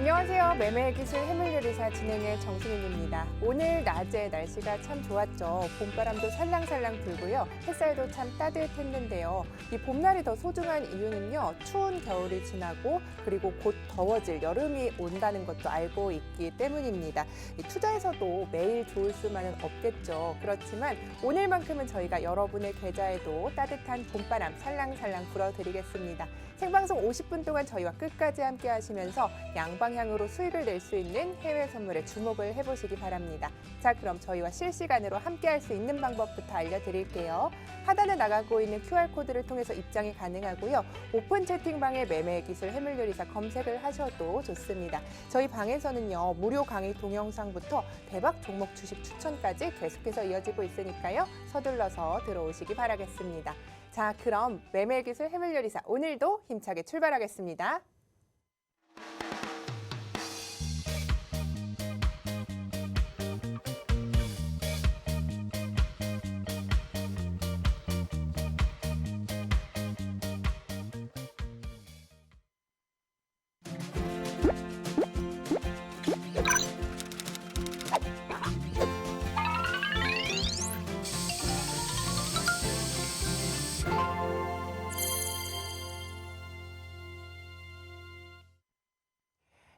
안녕하세요. 매매기술 해물요리사 진행의 정승윤입니다. 오늘 낮에 날씨가 참 좋았죠. 봄바람도 살랑살랑 불고요. 햇살도 참 따뜻했는데요. 이 봄날이 더 소중한 이유는요. 추운 겨울이 지나고 그리고 곧 더워질 여름이 온다는 것도 알고 있기 때문입니다. 투자에서도 매일 좋을 수만은 없겠죠. 그렇지만 오늘만큼은 저희가 여러분의 계좌에도 따뜻한 봄바람 살랑살랑 불어드리겠습니다. 생방송 50분 동안 저희와 끝까지 함께 하시면서 양방향으로 수익을 낼 수 있는 해외 선물에 주목을 해보시기 바랍니다. 자, 그럼 저희와 실시간으로 함께 할 수 있는 방법부터 알려드릴게요. 하단에 나가고 있는 QR코드를 통해서 입장이 가능하고요. 오픈 채팅방에 매매기술 해물요리사 검색을 하셔도 좋습니다. 저희 방에서는요. 무료 강의 동영상부터 대박 종목 주식 추천까지 계속해서 이어지고 있으니까요. 서둘러서 들어오시기 바라겠습니다. 자, 그럼 매매기술 해물요리사 오늘도 힘차게 출발하겠습니다.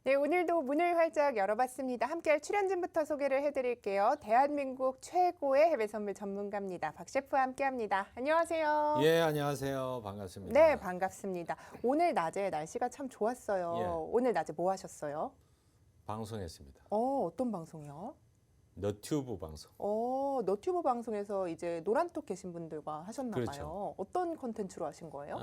네, 오늘도 문을 활짝 열어봤습니다. 함께할 출연진부터 소개를 해드릴게요. 대한민국 최고의 해외 선물 전문가입니다. 박 셰프와 함께합니다. 안녕하세요. 예, 안녕하세요. 반갑습니다. 네, 반갑습니다. 오늘 낮에 날씨가 참 좋았어요. 예. 오늘 낮에 뭐 하셨어요? 방송했습니다. 어떤 방송이요? 너튜브 방송. 너튜브 방송에서 이제 노란톡 계신 분들과 하셨나 봐요. 그렇죠. 어떤 콘텐츠로 하신 거예요?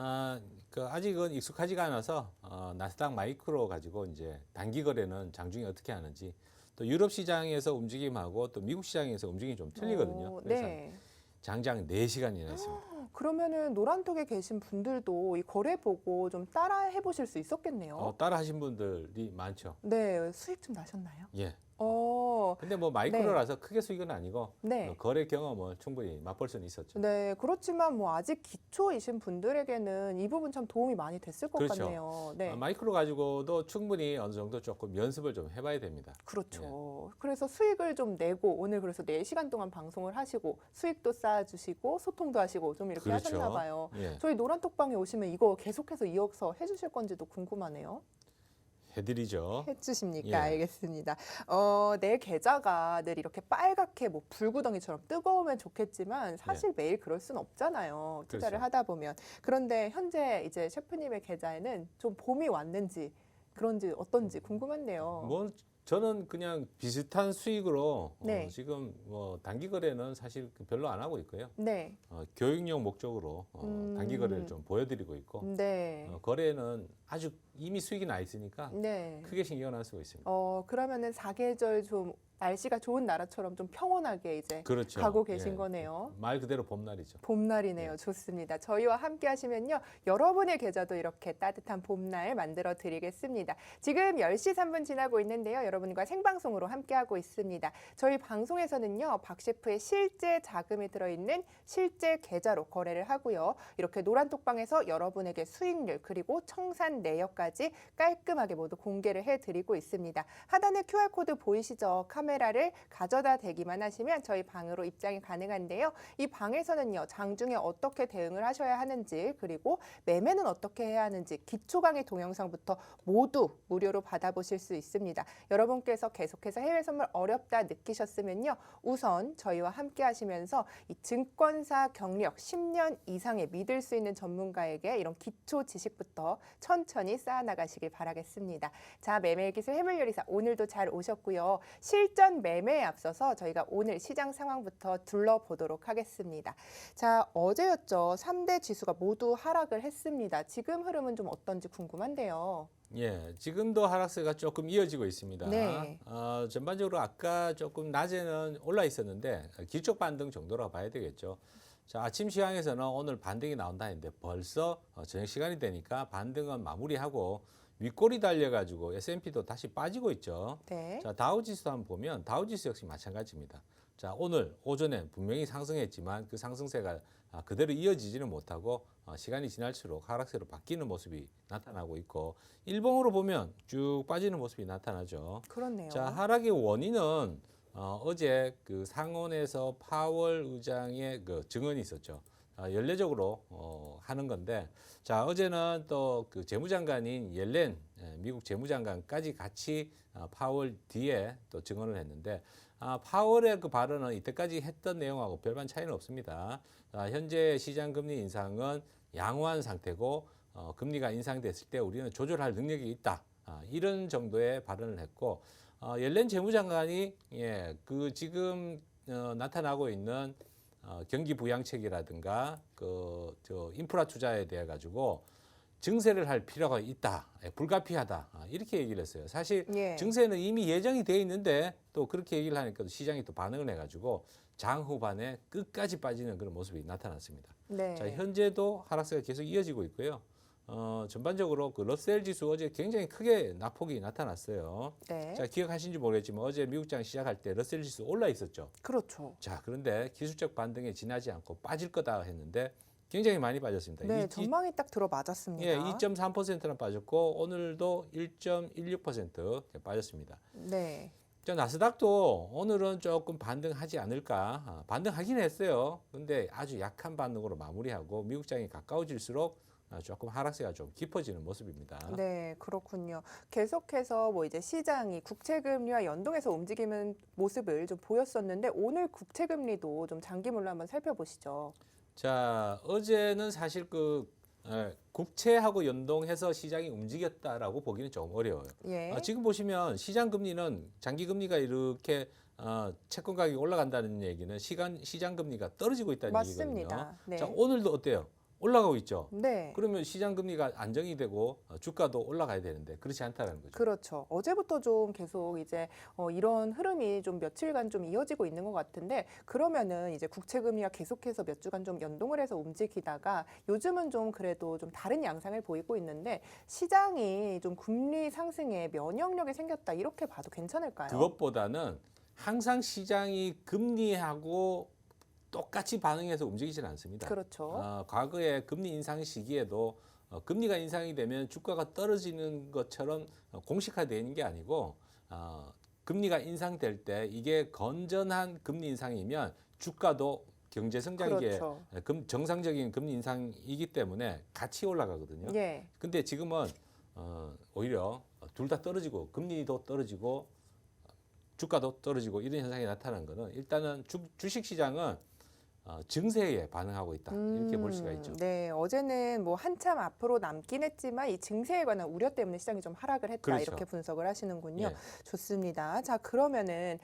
아직은 익숙하지가 않아서 나스닥 마이크로 가지고 이제 단기 거래는 장중에 어떻게 하는지, 또 유럽 시장에서 움직임하고 또 미국 시장에서 움직임이 좀 틀리거든요. 그래서 네. 장장 4시간이나 했습니다. 그러면은 노란톡에 계신 분들도 이 거래 보고 좀 따라 해보실 수 있었겠네요. 따라 하신 분들이 많죠. 네, 수익 좀 나셨나요? 예. 어, 근데 뭐 마이크로라서 크게 수익은 아니고 네. 거래 경험을 충분히 맛볼 수는 있었죠. 네, 그렇지만 뭐 아직 기초이신 분들에게는 이 부분 참 도움이 많이 됐을 것 그렇죠. 같네요. 네. 마이크로 가지고도 충분히 어느 정도 조금 연습을 좀 해봐야 됩니다. 그렇죠. 그래서 수익을 좀 내고 오늘 그래서 4시간 동안 방송을 하시고 수익도 쌓아주시고 소통도 하시고 좀 이렇게 그렇죠. 하셨나 봐요. 예. 저희 노란톡방에 오시면 이거 계속해서 이어서 해주실 건지도 궁금하네요. 해드리죠. 해주십니까? 예. 알겠습니다. 내 계좌가 늘 이렇게 빨갛게 뭐 불구덩이처럼 뜨거우면 좋겠지만 사실 매일 그럴 수는 없잖아요. 투자를 그렇죠. 하다 보면. 그런데 현재 이제 셰프님의 계좌에는 좀 봄이 왔는지 그런지 어떤지 궁금한데요. 뭐 저는 그냥 비슷한 수익으로 네. 지금 뭐 단기 거래는 사실 별로 안 하고 있고요. 네. 교육용 목적으로 단기 거래를 좀 보여드리고 있고 네. 거래는 아주 이미 수익이 나 있으니까 네. 크게 신경을 안 쓰고 있습니다. 그러면은 사계절 좀 날씨가 좋은 나라처럼 좀 평온하게 이제 그렇죠. 가고 계신 예. 거네요. 말 그대로 봄날이죠. 봄날이네요. 네. 좋습니다. 저희와 함께 하시면요. 여러분의 계좌도 이렇게 따뜻한 봄날 만들어 드리겠습니다. 지금 10시 3분 지나고 있는데요. 여러분과 생방송으로 함께하고 있습니다. 저희 방송에서는요. 박 셰프의 실제 자금이 들어있는 실제 계좌로 거래를 하고요. 이렇게 노란톡방에서 여러분에게 수익률 그리고 청산 내역까지 깔끔하게 모두 공개를 해드리고 있습니다. 하단에 QR코드 보이시죠? 카메라를 가져다 대기만 하시면 저희 방으로 입장이 가능한데요. 이 방에서는요. 장중에 어떻게 대응을 하셔야 하는지 그리고 매매는 어떻게 해야 하는지 기초 강의 동영상부터 모두 무료로 받아보실 수 있습니다. 여러분께서 계속해서 해외 선물 어렵다 느끼셨으면요. 우선 저희와 함께 하시면서 이 증권사 경력 10년 이상의 믿을 수 있는 전문가에게 이런 기초 지식부터 천천히 쌓아나가시길 바라겠습니다. 자, 매매기술 해물요리사 오늘도 잘 오셨고요. 실전 매매에 앞서서 저희가 오늘 시장 상황부터 둘러보도록 하겠습니다. 자, 어제였죠. 3대 지수가 모두 하락을 했습니다. 지금 흐름은 좀 어떤지 궁금한데요. 예, 지금도 하락세가 조금 이어지고 있습니다. 네. 전반적으로 아까 조금 낮에는 올라 있었는데 기초 반등 정도로 봐야 되겠죠. 자, 아침 시황에서는 오늘 반등이 나온다 했는데 벌써 저녁 시간이 되니까 반등은 마무리하고 윗골이 달려가지고 S&P도 다시 빠지고 있죠. 네. 자, 다우지수 한번 보면 다우지수 역시 마찬가지입니다. 자, 오늘 오전에 분명히 상승했지만 그 상승세가 그대로 이어지지는 못하고 시간이 지날수록 하락세로 바뀌는 모습이 나타나고 있고 일봉으로 보면 쭉 빠지는 모습이 나타나죠. 그렇네요. 자, 하락의 원인은 어제 그 상원에서 파월 의장의 그 증언이 있었죠. 연례적으로 하는 건데, 자, 어제는 또 그 재무장관인 옐렌 미국 재무장관까지 같이 파월 뒤에 또 증언을 했는데, 파월의 그 발언은 이때까지 했던 내용하고 별반 차이는 없습니다. 현재 시장 금리 인상은 양호한 상태고 금리가 인상됐을 때 우리는 조절할 능력이 있다. 이런 정도의 발언을 했고, 옐렌 재무장관이 그 지금 나타나고 있는 경기 부양책이라든가 저 인프라 투자에 대해 가지고 증세를 할 필요가 있다, 불가피하다 이렇게 얘기를 했어요. 사실 예. 증세는 이미 예정이 돼 있는데 또 그렇게 얘기를 하니까 시장이 또 반응을 해가지고 장 후반에 끝까지 빠지는 그런 모습이 나타났습니다. 네. 자, 현재도 하락세가 계속 이어지고 있고요. 전반적으로 그 러셀 지수 어제 굉장히 크게 낙폭이 나타났어요. 네. 자, 기억하신지 모르겠지만 어제 미국장 시작할 때 러셀 지수 올라 있었죠. 그렇죠. 자, 그런데 기술적 반등에 지나지 않고 빠질 거다 했는데 굉장히 많이 빠졌습니다. 네, 전망이 딱 들어맞았습니다. 예, 2.3%나 빠졌고 오늘도 1.16% 빠졌습니다. 네. 자, 나스닥도 오늘은 조금 반등하지 않을까? 반등하긴 했어요. 근데 아주 약한 반등으로 마무리하고 미국장이 가까워질수록 조금 하락세가 좀 깊어지는 모습입니다. 네, 그렇군요. 계속해서 뭐 이제 시장이 국채금리와 연동해서 움직이는 모습을 좀 보였었는데 오늘 국채금리도 좀 장기물로 한번 살펴보시죠. 자, 어제는 사실 국채하고 연동해서 시장이 움직였다라고 보기는 좀 어려워요. 예. 지금 보시면 시장 금리는 장기 금리가 이렇게 채권 가격이 올라간다는 얘기는 시장 금리가 떨어지고 있다는 얘기거든요. 맞습니다. 네. 자, 오늘도 어때요? 올라가고 있죠. 네. 그러면 시장 금리가 안정이 되고 주가도 올라가야 되는데 그렇지 않다는 거죠. 그렇죠. 어제부터 좀 계속 이제 이런 흐름이 좀 며칠간 좀 이어지고 있는 것 같은데 그러면은 이제 국채금리가 계속해서 몇 주간 좀 연동을 해서 움직이다가 요즘은 좀 그래도 좀 다른 양상을 보이고 있는데 시장이 좀 금리 상승에 면역력이 생겼다 이렇게 봐도 괜찮을까요? 그것보다는 항상 시장이 금리하고 똑같이 반응해서 움직이지는 않습니다. 그렇죠. 과거에 금리 인상 시기에도 금리가 인상이 되면 주가가 떨어지는 것처럼 공식화되는 게 아니고 금리가 인상될 때 이게 건전한 금리 인상이면 주가도 경제 성장기에 그렇죠. 정상적인 금리 인상이기 때문에 같이 올라가거든요. 예. 근데 지금은 오히려 둘 다 떨어지고 금리도 떨어지고 주가도 떨어지고 이런 현상이 나타나는 것은 일단은 주식 시장은 증세에 반응하고 있다 이렇게 볼 수가 있죠. 네, 어제는 뭐 한참 앞으로 남긴 했지만 이 증세에 관한 우려 때문에 시장이 좀 하락을 했다 그렇죠. 이렇게 분석을 하시는군요. 예. 좋습니다. 자, 그러면은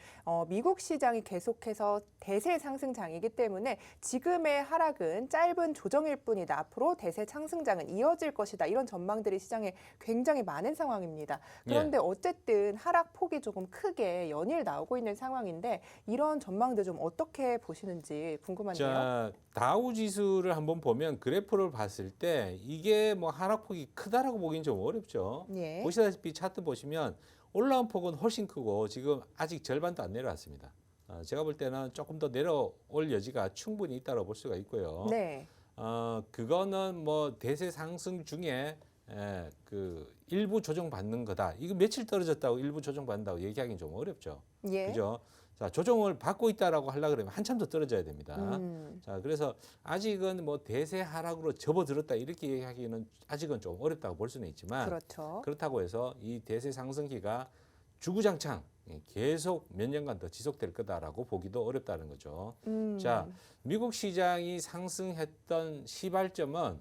미국 시장이 계속해서 대세 상승장이기 때문에 지금의 하락은 짧은 조정일 뿐이다. 앞으로 대세 상승장은 이어질 것이다. 이런 전망들이 시장에 굉장히 많은 상황입니다. 그런데 어쨌든 하락 폭이 조금 크게 연일 나오고 있는 상황인데 이런 전망들 좀 어떻게 보시는지 궁금하네요. 자, 다우 지수를 한번 보면 그래프를 봤을 때 이게 뭐 하락폭이 크다라고 보기는 좀 어렵죠. 예. 보시다시피 차트 보시면 올라온 폭은 훨씬 크고 지금 아직 절반도 안 내려왔습니다. 제가 볼 때는 조금 더 내려올 여지가 충분히 있다고 볼 수가 있고요. 네. 그거는 뭐 대세 상승 중에 그 일부 조정 받는 거다. 이거 며칠 떨어졌다고 일부 조정 받는다고 얘기하기는 좀 어렵죠. 예. 그죠? 자, 조정을 받고 있다라고 하려 그러면 한참 더 떨어져야 됩니다. 자, 그래서 아직은 뭐 대세 하락으로 접어들었다 이렇게 얘기하기는 아직은 좀 어렵다고 볼 수는 있지만 그렇죠. 그렇다고 해서 이 대세 상승기가 주구장창 계속 몇 년간 더 지속될 거다라고 보기도 어렵다는 거죠. 자, 미국 시장이 상승했던 시발점은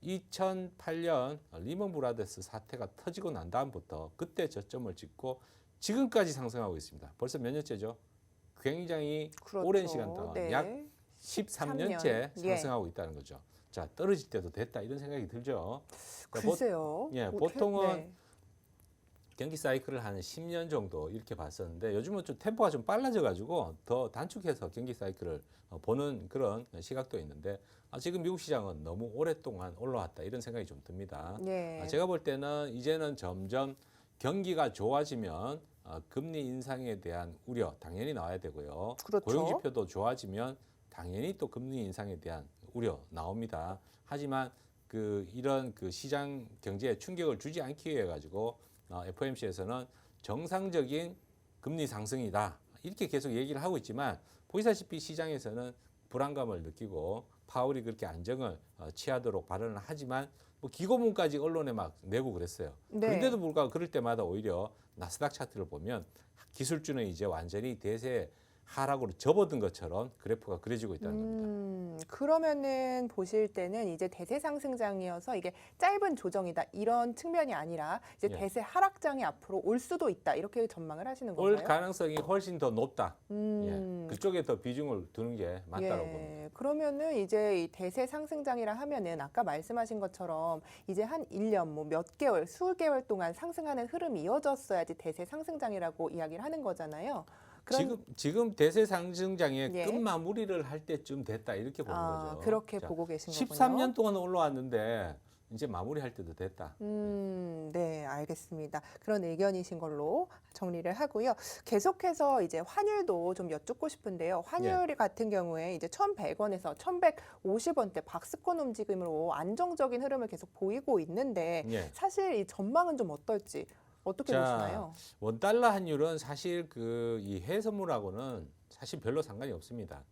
2008년 리먼 브라더스 사태가 터지고 난 다음부터 그때 저점을 찍고 지금까지 상승하고 있습니다. 벌써 몇 년째죠? 굉장히 그렇죠. 오랜 시간 동안 네. 약 13년째 예. 상승하고 있다는 거죠. 자, 떨어질 때도 됐다 이런 생각이 들죠. 자, 글쎄요. 보통은 네. 경기 사이클을 한 10년 정도 이렇게 봤었는데 요즘은 좀 템포가 좀 빨라져 가지고 더 단축해서 경기 사이클을 보는 그런 시각도 있는데 지금 미국 시장은 너무 오랫동안 올라왔다 이런 생각이 좀 듭니다. 예. 제가 볼 때는 이제는 점점 경기가 좋아지면 금리 인상에 대한 우려 당연히 나와야 되고요. 그렇죠. 고용 지표도 좋아지면 당연히 또 금리 인상에 대한 우려 나옵니다. 하지만 이런 시장 경제에 충격을 주지 않기 위해 가지고 FOMC에서는 정상적인 금리 상승이다 이렇게 계속 얘기를 하고 있지만 보시다시피 시장에서는 불안감을 느끼고 파월이 그렇게 안정을 취하도록 발언을 하지만 뭐 기고문까지 언론에 막 내고 그랬어요. 네. 그런데도 불구하고 그럴 때마다 오히려 나스닥 차트를 보면 기술주는 이제 완전히 대세 하락으로 접어든 것처럼 그래프가 그려지고 있다는 겁니다. 그러면은 보실 때는 이제 대세 상승장이어서 이게 짧은 조정이다 이런 측면이 아니라 이제 예. 대세 하락장이 앞으로 올 수도 있다 이렇게 전망을 하시는 올 건가요? 가능성이 훨씬 더 높다. 음, 예. 그쪽에 더 비중을 두는 게 맞다고 봅니다. 예, 그러면은 이제 이 대세 상승장이라 하면은 아까 말씀하신 것처럼 이제 한 1년 뭐 몇 개월, 수개월 동안 상승하는 흐름이 이어졌어야지 대세 상승장이라고 이야기를 하는 거잖아요. 지금 대세 상승장의 예. 끝마무리를 할 때쯤 됐다 이렇게 보는 거죠. 그렇게 자, 보고 계신 거군요. 13년 동안 올라왔는데 이제 마무리할 때도 됐다. 네, 알겠습니다. 그런 의견이신 걸로 정리를 하고요. 계속해서 이제 환율도 좀 여쭙고 싶은데요. 환율 같은 경우에 이제 1,100원에서 1,150원대 박스권 움직임으로 안정적인 흐름을 계속 보이고 있는데 예. 사실 이 전망은 좀 어떨지 어떻게 보시나요? 원달러 환율은 사실 이 해외 선물하고는 사실 별로 상관이 없습니다.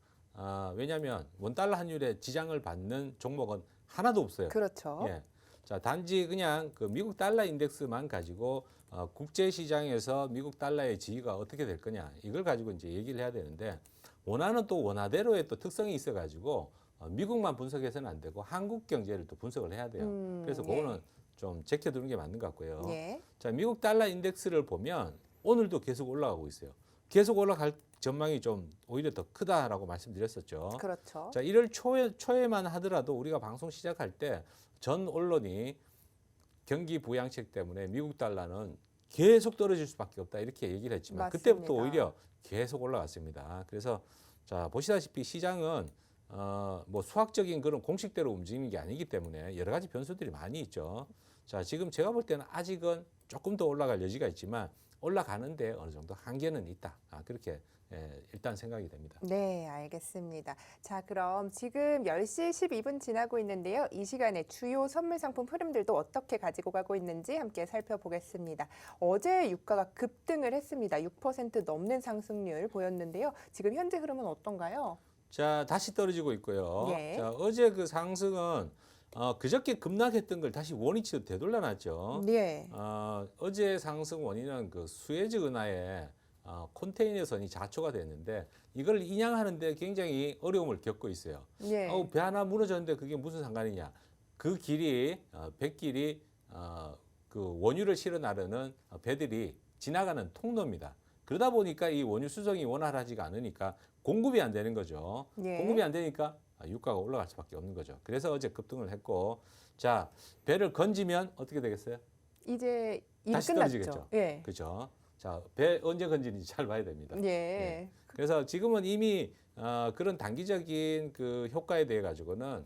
왜냐하면 원달러 환율에 지장을 받는 종목은 하나도 없어요. 그렇죠. 예. 자, 단지 그냥 미국 달러 인덱스만 가지고 국제 시장에서 미국 달러의 지위가 어떻게 될 거냐 이걸 가지고 이제 얘기를 해야 되는데 원화는 또 원화대로의 또 특성이 있어 가지고 미국만 분석해서는 안 되고 한국 경제를 또 분석을 해야 돼요. 그래서 그거는 좀 제껴두는 게 맞는 것 같고요. 예. 자, 미국 달러 인덱스를 보면 오늘도 계속 올라가고 있어요. 계속 올라갈 전망이 좀 오히려 더 크다라고 말씀드렸었죠. 그렇죠. 자, 1월 초에만 하더라도 우리가 방송 시작할 때 전 언론이 경기 부양책 때문에 미국 달러는 계속 떨어질 수밖에 없다 이렇게 얘기를 했지만 맞습니다. 그때부터 오히려 계속 올라갔습니다. 그래서 자, 보시다시피 시장은 뭐 수학적인 그런 공식대로 움직이는 게 아니기 때문에 여러 가지 변수들이 많이 있죠. 자, 지금 제가 볼 때는 아직은 조금 더 올라갈 여지가 있지만 올라가는데 어느 정도 한계는 있다. 그렇게 일단 생각이 됩니다. 네, 알겠습니다. 자, 그럼 지금 10시 12분 지나고 있는데요. 이 시간에 주요 선물 상품 흐름들도 어떻게 가지고 가고 있는지 함께 살펴보겠습니다. 어제 유가가 급등을 했습니다. 6% 넘는 상승률 보였는데요. 지금 현재 흐름은 어떤가요? 자, 다시 떨어지고 있고요. 예. 자, 어제 그 상승은 그저께 급락했던 걸 다시 원위치로 되돌려놨죠. 네. 어제 상승 원인은 수에즈 운하의 컨테이너선이 자초가 됐는데 이걸 인양하는데 굉장히 어려움을 겪고 있어요. 예. 배 하나 무너졌는데 그게 무슨 상관이냐? 그 길이 뱃길이 그 원유를 실어 나르는 배들이 지나가는 통로입니다. 그러다 보니까 이 원유 수송이 원활하지가 않으니까 공급이 안 되는 거죠. 예. 공급이 안 되니까 유가가 올라갈 수밖에 없는 거죠. 그래서 어제 급등을 했고, 자, 배를 건지면 어떻게 되겠어요? 이제 일 다시 끝났죠. 떨어지겠죠. 예. 그죠? 자, 배 언제 건지는지 잘 봐야 됩니다. 예. 그래서 지금은 이미 그런 단기적인 그 효과에 대해 가지고는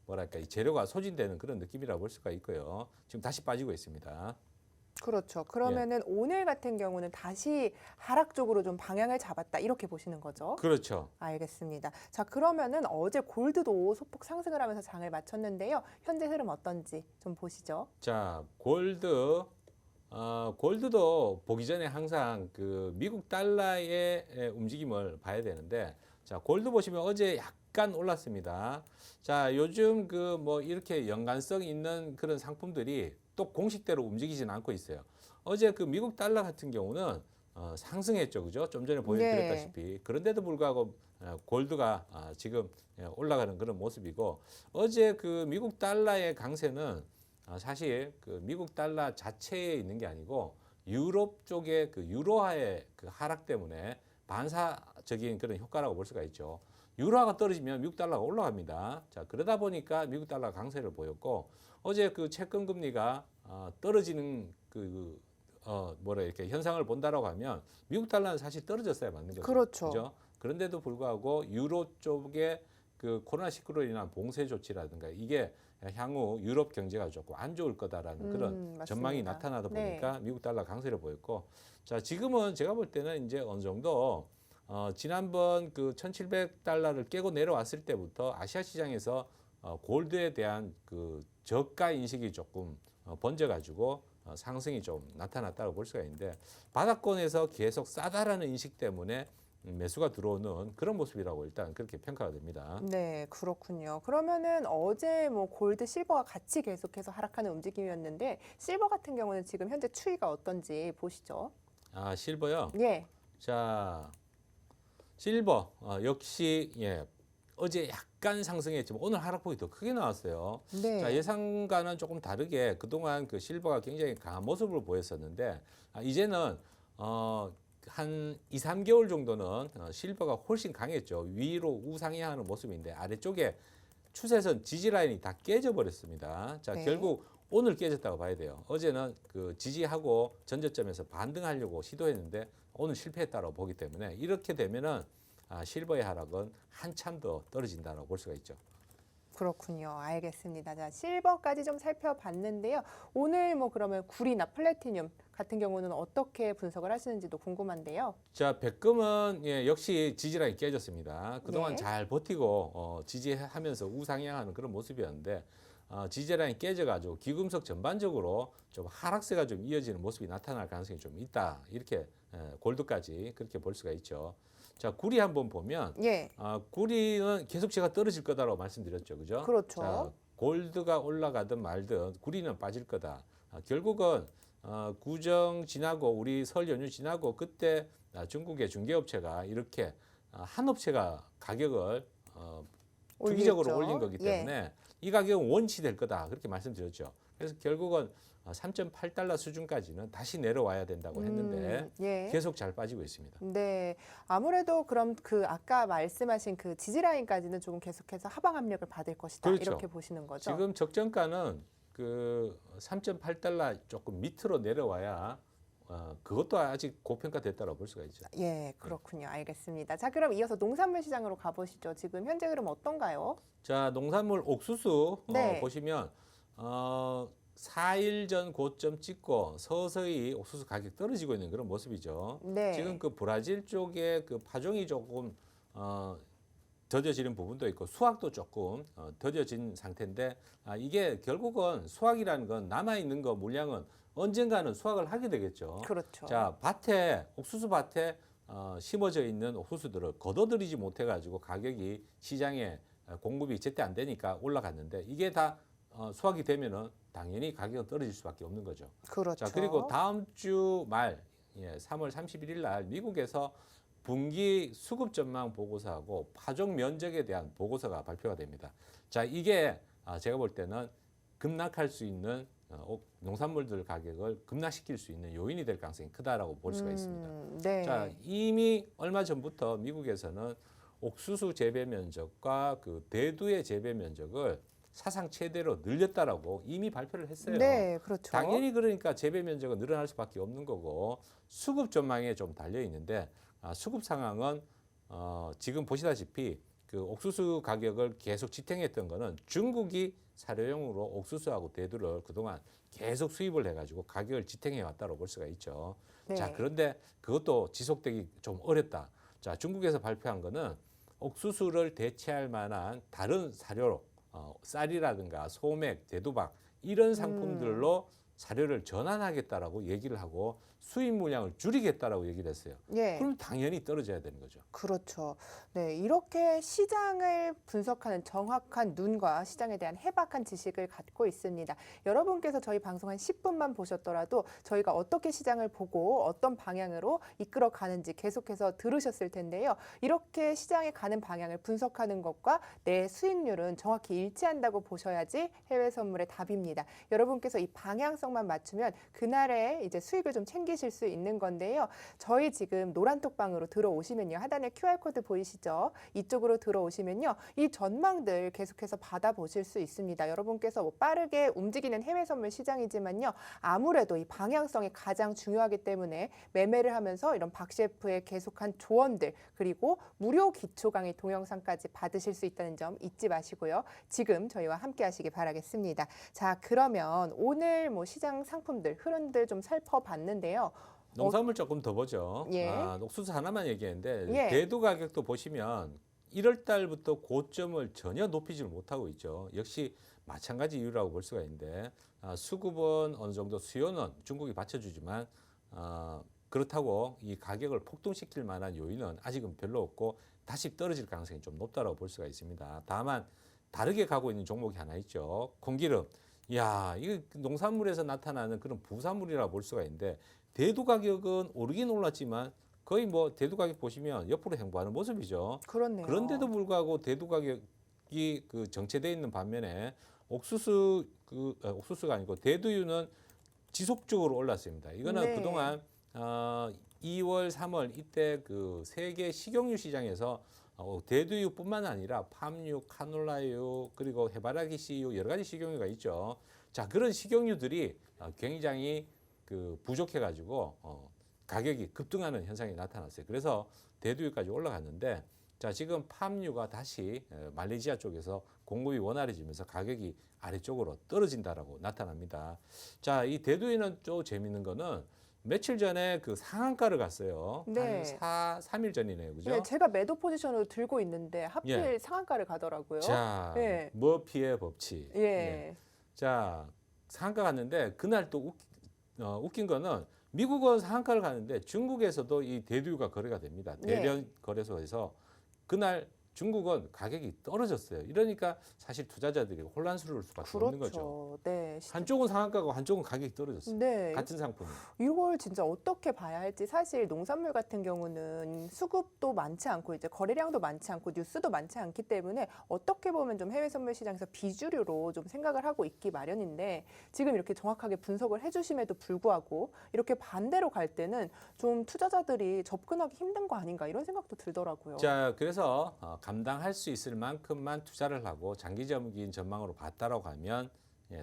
뭐랄까 이 재료가 소진되는 그런 느낌이라고 볼 수가 있고요. 지금 다시 빠지고 있습니다. 그렇죠. 그러면은 오늘 같은 경우는 다시 하락 쪽으로 좀 방향을 잡았다 이렇게 보시는 거죠? 그렇죠. 알겠습니다. 자, 그러면은 어제 골드도 소폭 상승을 하면서 장을 마쳤는데요. 현재 흐름 어떤지 좀 보시죠. 자, 골드도 보기 전에 항상 그 미국 달러의 움직임을 봐야 되는데, 자, 골드 보시면 어제 약간 올랐습니다. 자, 요즘 뭐 이렇게 연관성 있는 그런 상품들이 또 공식대로 움직이지는 않고 있어요. 어제 그 미국 달러 같은 경우는 상승했죠, 그죠? 좀 전에 보여드렸다시피. 그런데도 불구하고 골드가 지금 올라가는 그런 모습이고, 어제 그 미국 달러의 강세는 사실 그 미국 달러 자체에 있는 게 아니고 유럽 쪽의 그 유로화의 그 하락 때문에 반사적인 그런 효과라고 볼 수가 있죠. 유로화가 떨어지면 미국 달러가 올라갑니다. 자, 그러다 보니까 미국 달러가 강세를 보였고, 어제 그 채권 금리가 떨어지는 이렇게 현상을 본다라고 하면 미국 달러는 사실 떨어졌어야 맞는 거죠. 그렇죠. 그죠? 그런데도 불구하고 유로 쪽의 그 코로나19로 인한 봉쇄 조치라든가 이게 향후 유럽 경제가 조금 안 좋을 거다라는 그런 맞습니다. 전망이 나타나다 네. 보니까 미국 달러 강세를 보였고, 자 지금은 제가 볼 때는 이제 어느 정도 지난번 그 1,700달러를 깨고 내려왔을 때부터 아시아 시장에서 골드에 대한 그 저가 인식이 조금 번져가지고 상승이 좀 나타났다고 볼 수가 있는데, 바닥권에서 계속 싸다라는 인식 때문에 매수가 들어오는 그런 모습이라고 일단 그렇게 평가가 됩니다. 네, 그렇군요. 그러면은 어제 뭐 골드, 실버가 같이 계속해서 하락하는 움직임이었는데 실버 같은 경우는 지금 현재 추이가 어떤지 보시죠. 아, 실버요. 예. 자, 실버 역시 어제 약간 상승했지만 오늘 하락폭이 더 크게 나왔어요. 네. 자, 예상과는 조금 다르게 그동안 그 실버가 굉장히 강한 모습을 보였었는데, 이제는 한 2, 3개월 정도는 실버가 훨씬 강했죠. 위로 우상향하는 모습인데 아래쪽에 추세선 지지 라인이 다 깨져 버렸습니다. 자, 네. 결국 오늘 깨졌다고 봐야 돼요. 어제는 그 지지하고 전저점에서 반등하려고 시도했는데 오늘 실패했다고 보기 때문에, 이렇게 되면은 실버의 하락은 한참 더 떨어진다고 볼 수가 있죠. 그렇군요. 알겠습니다. 자, 실버까지 좀 살펴봤는데요. 오늘 뭐 그러면 구리나 플래티늄 같은 경우는 어떻게 분석을 하시는지도 궁금한데요. 자, 백금은 역시 지지라인이 깨졌습니다. 그동안 네. 잘 버티고 지지하면서 우상향하는 그런 모습이었는데, 지지라인이 깨져가지고 기금속 전반적으로 좀 하락세가 좀 이어지는 모습이 나타날 가능성이 좀 있다. 이렇게 골드까지 그렇게 볼 수가 있죠. 자, 구리 한번 보면 예. 구리는 계속 제가 떨어질 거다라고 말씀드렸죠, 그죠? 그렇죠. 자, 골드가 올라가든 말든 구리는 빠질 거다. 결국은 구정 지나고 우리 설 연휴 지나고 그때 중국의 중개업체가 이렇게 한 업체가 가격을 투기적으로 올리겠죠. 올린 거기 예. 때문에 이 가격은 원치될 거다 그렇게 말씀드렸죠. 그래서 결국은 3.8달러 수준까지는 다시 내려와야 된다고 했는데 예. 계속 잘 빠지고 있습니다. 네, 아무래도 그럼 그 아까 말씀하신 그 지지라인까지는 조금 계속해서 하방 압력을 받을 것이다. 그렇죠. 이렇게 보시는 거죠. 지금 적정가는 그 3.8달러 조금 밑으로 내려와야 그것도 아직 고평가됐다고 볼 수가 있죠. 예, 그렇군요. 알겠습니다. 자, 그럼 이어서 농산물 시장으로 가보시죠. 지금 현재 흐름 어떤가요? 자, 농산물 옥수수 네. 보시면 4일 전 고점 찍고 서서히 옥수수 가격 떨어지고 있는 그런 모습이죠. 네. 지금 그 브라질 쪽에 그 파종이 조금 더뎌지는 부분도 있고 수확도 조금 더뎌진 상태인데, 이게 결국은 수확이라는 건 남아 있는 거 물량은 언젠가는 수확을 하게 되겠죠. 그렇죠. 자, 밭에 옥수수 밭에 심어져 있는 옥수수들을 걷어들이지 못해 가지고 가격이 시장에 공급이 제때 안 되니까 올라갔는데, 이게 다 수확이 되면은 당연히 가격은 떨어질 수밖에 없는 거죠. 그렇죠. 자, 그리고 다음 주 말 3월 31일 날 미국에서 분기 수급 전망 보고서하고 파종 면적에 대한 보고서가 발표가 됩니다. 자, 이게 제가 볼 때는 급락할 수 있는 농산물들 가격을 급락시킬 수 있는 요인이 될 가능성이 크다라고 볼 수가 있습니다. 네. 자, 이미 얼마 전부터 미국에서는 옥수수 재배 면적과 그 대두의 재배 면적을 사상 최대로 늘렸다라고 이미 발표를 했어요. 네, 그렇죠. 당연히 그러니까 재배 면적은 늘어날 수밖에 없는 거고, 수급 전망에 좀 달려 있는데 수급 상황은 지금 보시다시피 그 옥수수 가격을 계속 지탱했던 거는 중국이 사료용으로 옥수수하고 대두를 그동안 계속 수입을 해가지고 가격을 지탱해 왔다고 볼 수가 있죠. 네. 자, 그런데 그것도 지속되기 좀 어렵다. 자, 중국에서 발표한 거는 옥수수를 대체할 만한 다른 사료로 쌀이라든가 소맥, 대두박 이런 상품들로 사료를 전환하겠다라고 얘기를 하고 수입 물량을 줄이겠다라고 얘기를 했어요. 예. 그럼 당연히 떨어져야 되는 거죠. 그렇죠. 네, 이렇게 시장을 분석하는 정확한 눈과 시장에 대한 해박한 지식을 갖고 있습니다. 여러분께서 저희 방송 한 10분만 보셨더라도 저희가 어떻게 시장을 보고 어떤 방향으로 이끌어 가는지 계속해서 들으셨을 텐데요. 이렇게 시장에 가는 방향을 분석하는 것과 내 수익률은 정확히 일치한다고 보셔야지 해외 선물의 답입니다. 여러분께서 이 방향성 방향성만 맞추면 그날에 이제 수익을 좀 챙기실 수 있는 건데요. 저희 지금 노란톡방으로 들어오시면요. 하단에 QR코드 보이시죠? 이쪽으로 들어오시면요. 이 전망들 계속해서 받아보실 수 있습니다. 여러분께서 뭐 빠르게 움직이는 해외 선물 시장이지만요. 아무래도 이 방향성이 가장 중요하기 때문에 매매를 하면서 이런 박 셰프의 계속한 조언들 그리고 무료 기초 강의 동영상까지 받으실 수 있다는 점 잊지 마시고요. 지금 저희와 함께 하시기 바라겠습니다. 자, 그러면 오늘 뭐 시장 상품들 흐름들 좀 살펴봤는데요. 농산물 조금 더 보죠. 예. 옥수수 하나만 얘기했는데 예. 대두 가격도 보시면 1월 달부터 고점을 전혀 높이지를 못하고 있죠. 역시 마찬가지 이유라고 볼 수가 있는데 수급은 어느 정도 수요는 중국이 받쳐주지만 그렇다고 이 가격을 폭등시킬 만한 요인은 아직은 별로 없고 다시 떨어질 가능성이 좀 높다고 볼 수가 있습니다. 다만 다르게 가고 있는 종목이 하나 있죠. 콩기름. 이야, 이거 농산물에서 나타나는 그런 부산물이라고 볼 수가 있는데 대두 가격은 오르긴 올랐지만 거의 뭐 대두 가격 보시면 옆으로 행보하는 모습이죠. 그렇네요. 그런데도 불구하고 대두 가격이 그 정체되어 있는 반면에 옥수수가 아니고 대두유는 지속적으로 올랐습니다. 이거는 네. 그동안 2월, 3월 이때 그 세계 식용유 시장에서 대두유뿐만 아니라 팜유, 카놀라유 그리고 해바라기 씨유 여러 가지 식용유가 있죠. 자, 그런 식용유들이 굉장히 그 부족해가지고 가격이 급등하는 현상이 나타났어요. 그래서 대두유까지 올라갔는데 자, 지금 팜유가 다시 말레이시아 쪽에서 공급이 원활해지면서 가격이 아래쪽으로 떨어진다라고 나타납니다. 자, 이 대두유는 또 재밌는 거는 며칠 전에 그 상한가를 갔어요. 네. 한 3일 전이네요. 그죠? 네, 제가 매도 포지션으로 들고 있는데 하필 예. 상한가를 가더라고요. 자, 예. 머피의 법칙. 예. 자, 상한가 갔는데 그날 또 웃긴 거는 미국은 상한가를 가는데 중국에서도 이 대두유가 거래가 됩니다. 네. 대련 거래소에서 그날 중국은 가격이 떨어졌어요. 이러니까 사실 투자자들이 혼란스러울 수밖에 없는 거죠. 그렇죠. 네. 한쪽은 상한가고 한쪽은 가격이 떨어졌어요. 네. 같은 상품. 이걸 진짜 어떻게 봐야 할지 사실 농산물 같은 경우는 수급도 많지 않고 이제 거래량도 많지 않고 뉴스도 많지 않기 때문에 어떻게 보면 좀 해외 선물 시장에서 비주류로 좀 생각을 하고 있기 마련인데 지금 이렇게 정확하게 분석을 해주심에도 불구하고 이렇게 반대로 갈 때는 좀 투자자들이 접근하기 힘든 거 아닌가 이런 생각도 들더라고요. 자, 그래서 감당할 수 있을 만큼만 투자를 하고 장기적인 전망으로 봤다라고 하면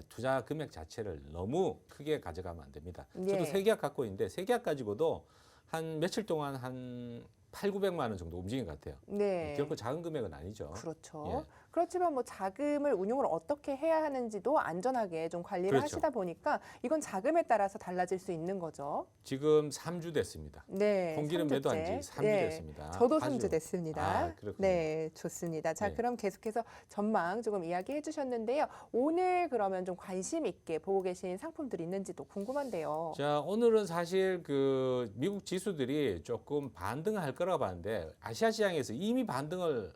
투자 금액 자체를 너무 크게 가져가면 안 됩니다. 예. 저도 세 계약 갖고 있는데 세 계약 가지고도 한 며칠 동안 한 8,900만 원 정도 움직인 것 같아요. 네. 결코 작은 금액은 아니죠. 그렇죠. 그렇지만 뭐 자금을 운용을 어떻게 해야 하는지도 안전하게 좀 관리를 그렇죠. 하시다 보니까 이건 자금에 따라서 달라질 수 있는 거죠. 지금 3주 됐습니다. 네. 콩기름 매도한 지 3주 됐습니다. 저도 아주- 3주 됐습니다. 그렇군요. 네, 좋습니다. 자, 네. 그럼 계속해서 전망 조금 이야기해 주셨는데요. 오늘 그러면 좀 관심 있게 보고 계신 상품들이 있는지도 궁금한데요. 자, 오늘은 사실 그 미국 지수들이 조금 반등할 거라고 봤는데 아시아 시장에서 이미 반등을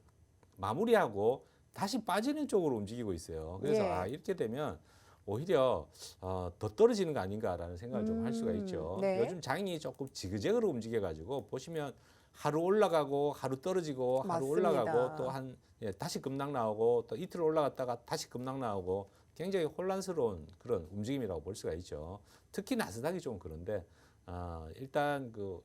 마무리하고 다시 빠지는 쪽으로 움직이고 있어요. 그래서 예. 이렇게 되면 오히려 더 떨어지는 거 아닌가라는 생각을 좀 할 수가 있죠. 네. 요즘 장이 조금 지그재그로 움직여가지고 보시면 하루 올라가고 하루 떨어지고 하루 맞습니다. 올라가고 또 다시 급락 나오고 또 이틀 올라갔다가 다시 급락 나오고 굉장히 혼란스러운 그런 움직임이라고 볼 수가 있죠. 특히 나스닥이 좀 그런데 일단 그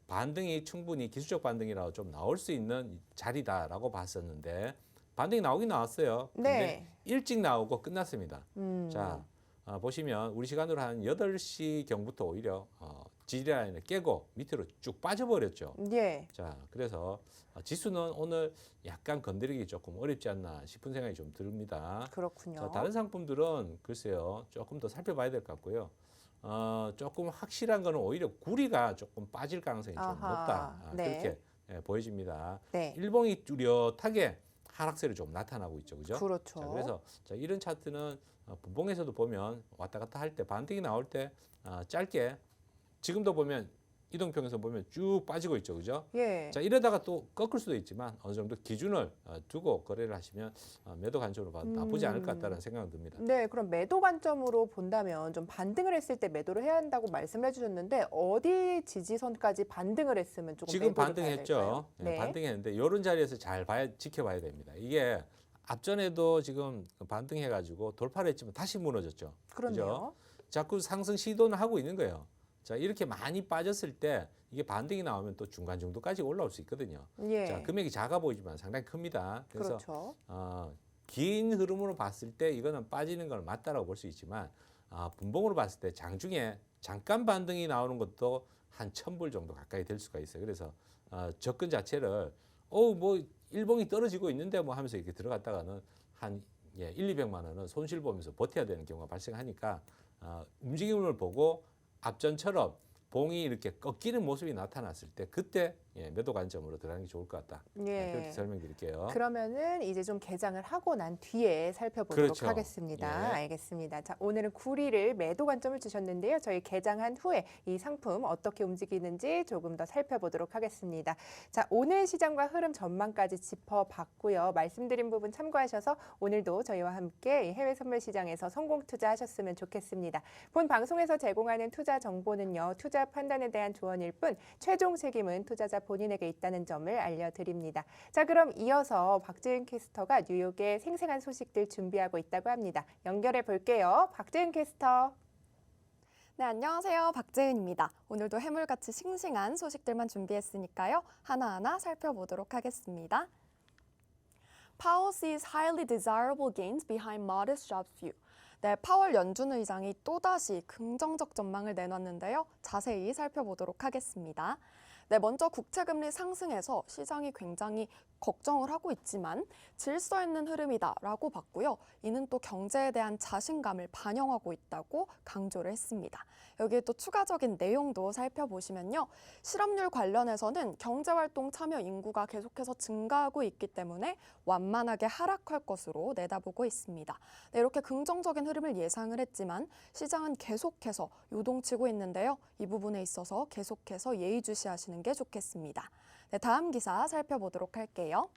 반등이 충분히 기술적 반등이라고 좀 나올 수 있는 자리다라고 봤었는데 반등이 나오긴 나왔어요. 근데 네. 일찍 나오고 끝났습니다. 음. 자, 보시면 우리 시간으로 한 8시 경부터 오히려 지지라인을 깨고 밑으로 쭉 빠져버렸죠. 예. 자, 그래서 지수는 오늘 약간 건드리기 조금 어렵지 않나 싶은 생각이 좀 듭니다. 그렇군요. 자, 다른 상품들은 글쎄요, 조금 더 살펴봐야 될 것 같고요. 조금 확실한 거는 오히려 구리가 조금 빠질 가능성이 좀 아하, 높다. 네. 그렇게 보여집니다. 네. 일봉이 뚜렷하게 하락세를 좀 나타나고 있죠, 그죠? 그렇죠. 자, 그래서 이런 차트는 분봉에서도 보면 왔다 갔다 할 때 반등이 나올 때 짧게 지금도 보면 이동평에서 보면 쭉 빠지고 있죠, 그죠? 예. 자, 이러다가 또 꺾을 수도 있지만 어느 정도 기준을 두고 거래를 하시면 매도 관점으로 봐도 나쁘지 않을 것 같다는 생각이 듭니다. 네, 그럼 매도 관점으로 본다면 좀 반등을 했을 때 매도를 해야 한다고 말씀을 해주셨는데 어디 지지선까지 반등을 했으면 조금 지금 매도를 봐야 반등했죠. 될까요? 네, 반등했는데 이런 자리에서 잘 지켜봐야 됩니다. 이게 앞전에도 지금 반등해가지고 돌파를 했지만 다시 무너졌죠. 그렇네요. 자꾸 상승 시도는 하고 있는 거예요. 자, 이렇게 많이 빠졌을 때 이게 반등이 나오면 또 중간 정도까지 올라올 수 있거든요. 예. 자, 금액이 작아 보이지만 상당히 큽니다. 그래서 그렇죠. 긴 흐름으로 봤을 때 이거는 빠지는 걸 맞다라고 볼 수 있지만 분봉으로 봤을 때 장중에 잠깐 반등이 나오는 것도 한 1,000불 정도 가까이 될 수가 있어요. 그래서 접근 자체를 뭐 일봉이 떨어지고 있는데 뭐 하면서 이렇게 들어갔다가는 한 1, 200만 원은 손실 보면서 버텨야 되는 경우가 발생하니까 움직임을 보고 앞전처럼 봉이 이렇게 꺾이는 모습이 나타났을 때 그때 매도 관점으로 들어가는 게 좋을 것 같다. 예. 그렇게 설명드릴게요. 그러면은 이제 좀 개장을 하고 난 뒤에 살펴보도록 그렇죠. 하겠습니다. 예. 알겠습니다. 자, 오늘은 구리를 매도 관점을 주셨는데요. 저희 개장한 후에 이 상품 어떻게 움직이는지 조금 더 살펴보도록 하겠습니다. 자, 오늘 시장과 흐름 전망까지 짚어봤고요. 말씀드린 부분 참고하셔서 오늘도 저희와 함께 해외 선물 시장에서 성공 투자하셨으면 좋겠습니다. 본 방송에서 제공하는 투자 정보는요. 투자 판단에 대한 조언일 뿐 최종 책임은 투자자 본인에게 있다는 점을 알려드립니다. 자, 그럼 이어서 박재은 캐스터가 뉴욕의 생생한 소식들 준비하고 있다고 합니다. 연결해 볼게요. 박재은 캐스터. 네, 안녕하세요. 박재은입니다. 오늘도 해물같이 싱싱한 소식들만 준비했으니까요. 하나하나 살펴보도록 하겠습니다. Powell sees highly desirable gains behind modest jobs view. 네, 파월 연준 의장이 또다시 긍정적 전망을 내놨는데요. 자세히 살펴보도록 하겠습니다. 네, 먼저 국채금리 상승에서 시장이 굉장히 걱정을 하고 있지만 질서 있는 흐름이다라고 봤고요. 이는 또 경제에 대한 자신감을 반영하고 있다고 강조를 했습니다. 여기에 또 추가적인 내용도 살펴보시면요. 실업률 관련해서는 경제활동 참여 인구가 계속해서 증가하고 있기 때문에 완만하게 하락할 것으로 내다보고 있습니다. 네, 이렇게 긍정적인 흐름을 예상을 했지만 시장은 계속해서 요동치고 있는데요. 이 부분에 있어서 계속해서 예의주시하시는 게 좋겠습니다. 네, 다음 기사 살펴보도록 할게요.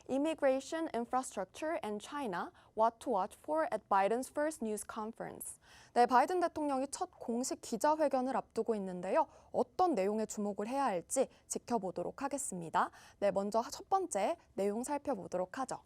Immigration, Infrastructure, and China, What to Watch for at Biden's first news conference. 네, 바이든 대통령이 첫 공식 기자회견을 앞두고 있는데요. 어떤 내용에 주목을 해야 할지 지켜보도록 하겠습니다. 네, 먼저 첫 번째 내용 살펴보도록 하죠.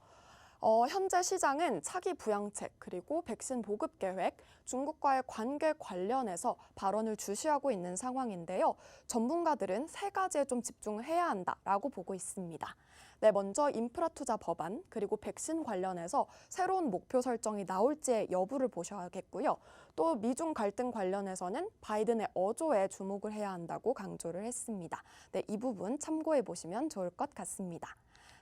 현재 시장은 차기 부양책 그리고 백신 보급 계획, 중국과의 관계 관련해서 발언을 주시하고 있는 상황인데요. 전문가들은 세 가지에 좀 집중을 해야 한다라고 보고 있습니다. 네, 먼저 인프라 투자 법안 그리고 백신 관련해서 새로운 목표 설정이 나올지의 여부를 보셔야겠고요. 또 미중 갈등 관련해서는 바이든의 어조에 주목을 해야 한다고 강조를 했습니다. 네, 이 부분 참고해 보시면 좋을 것 같습니다.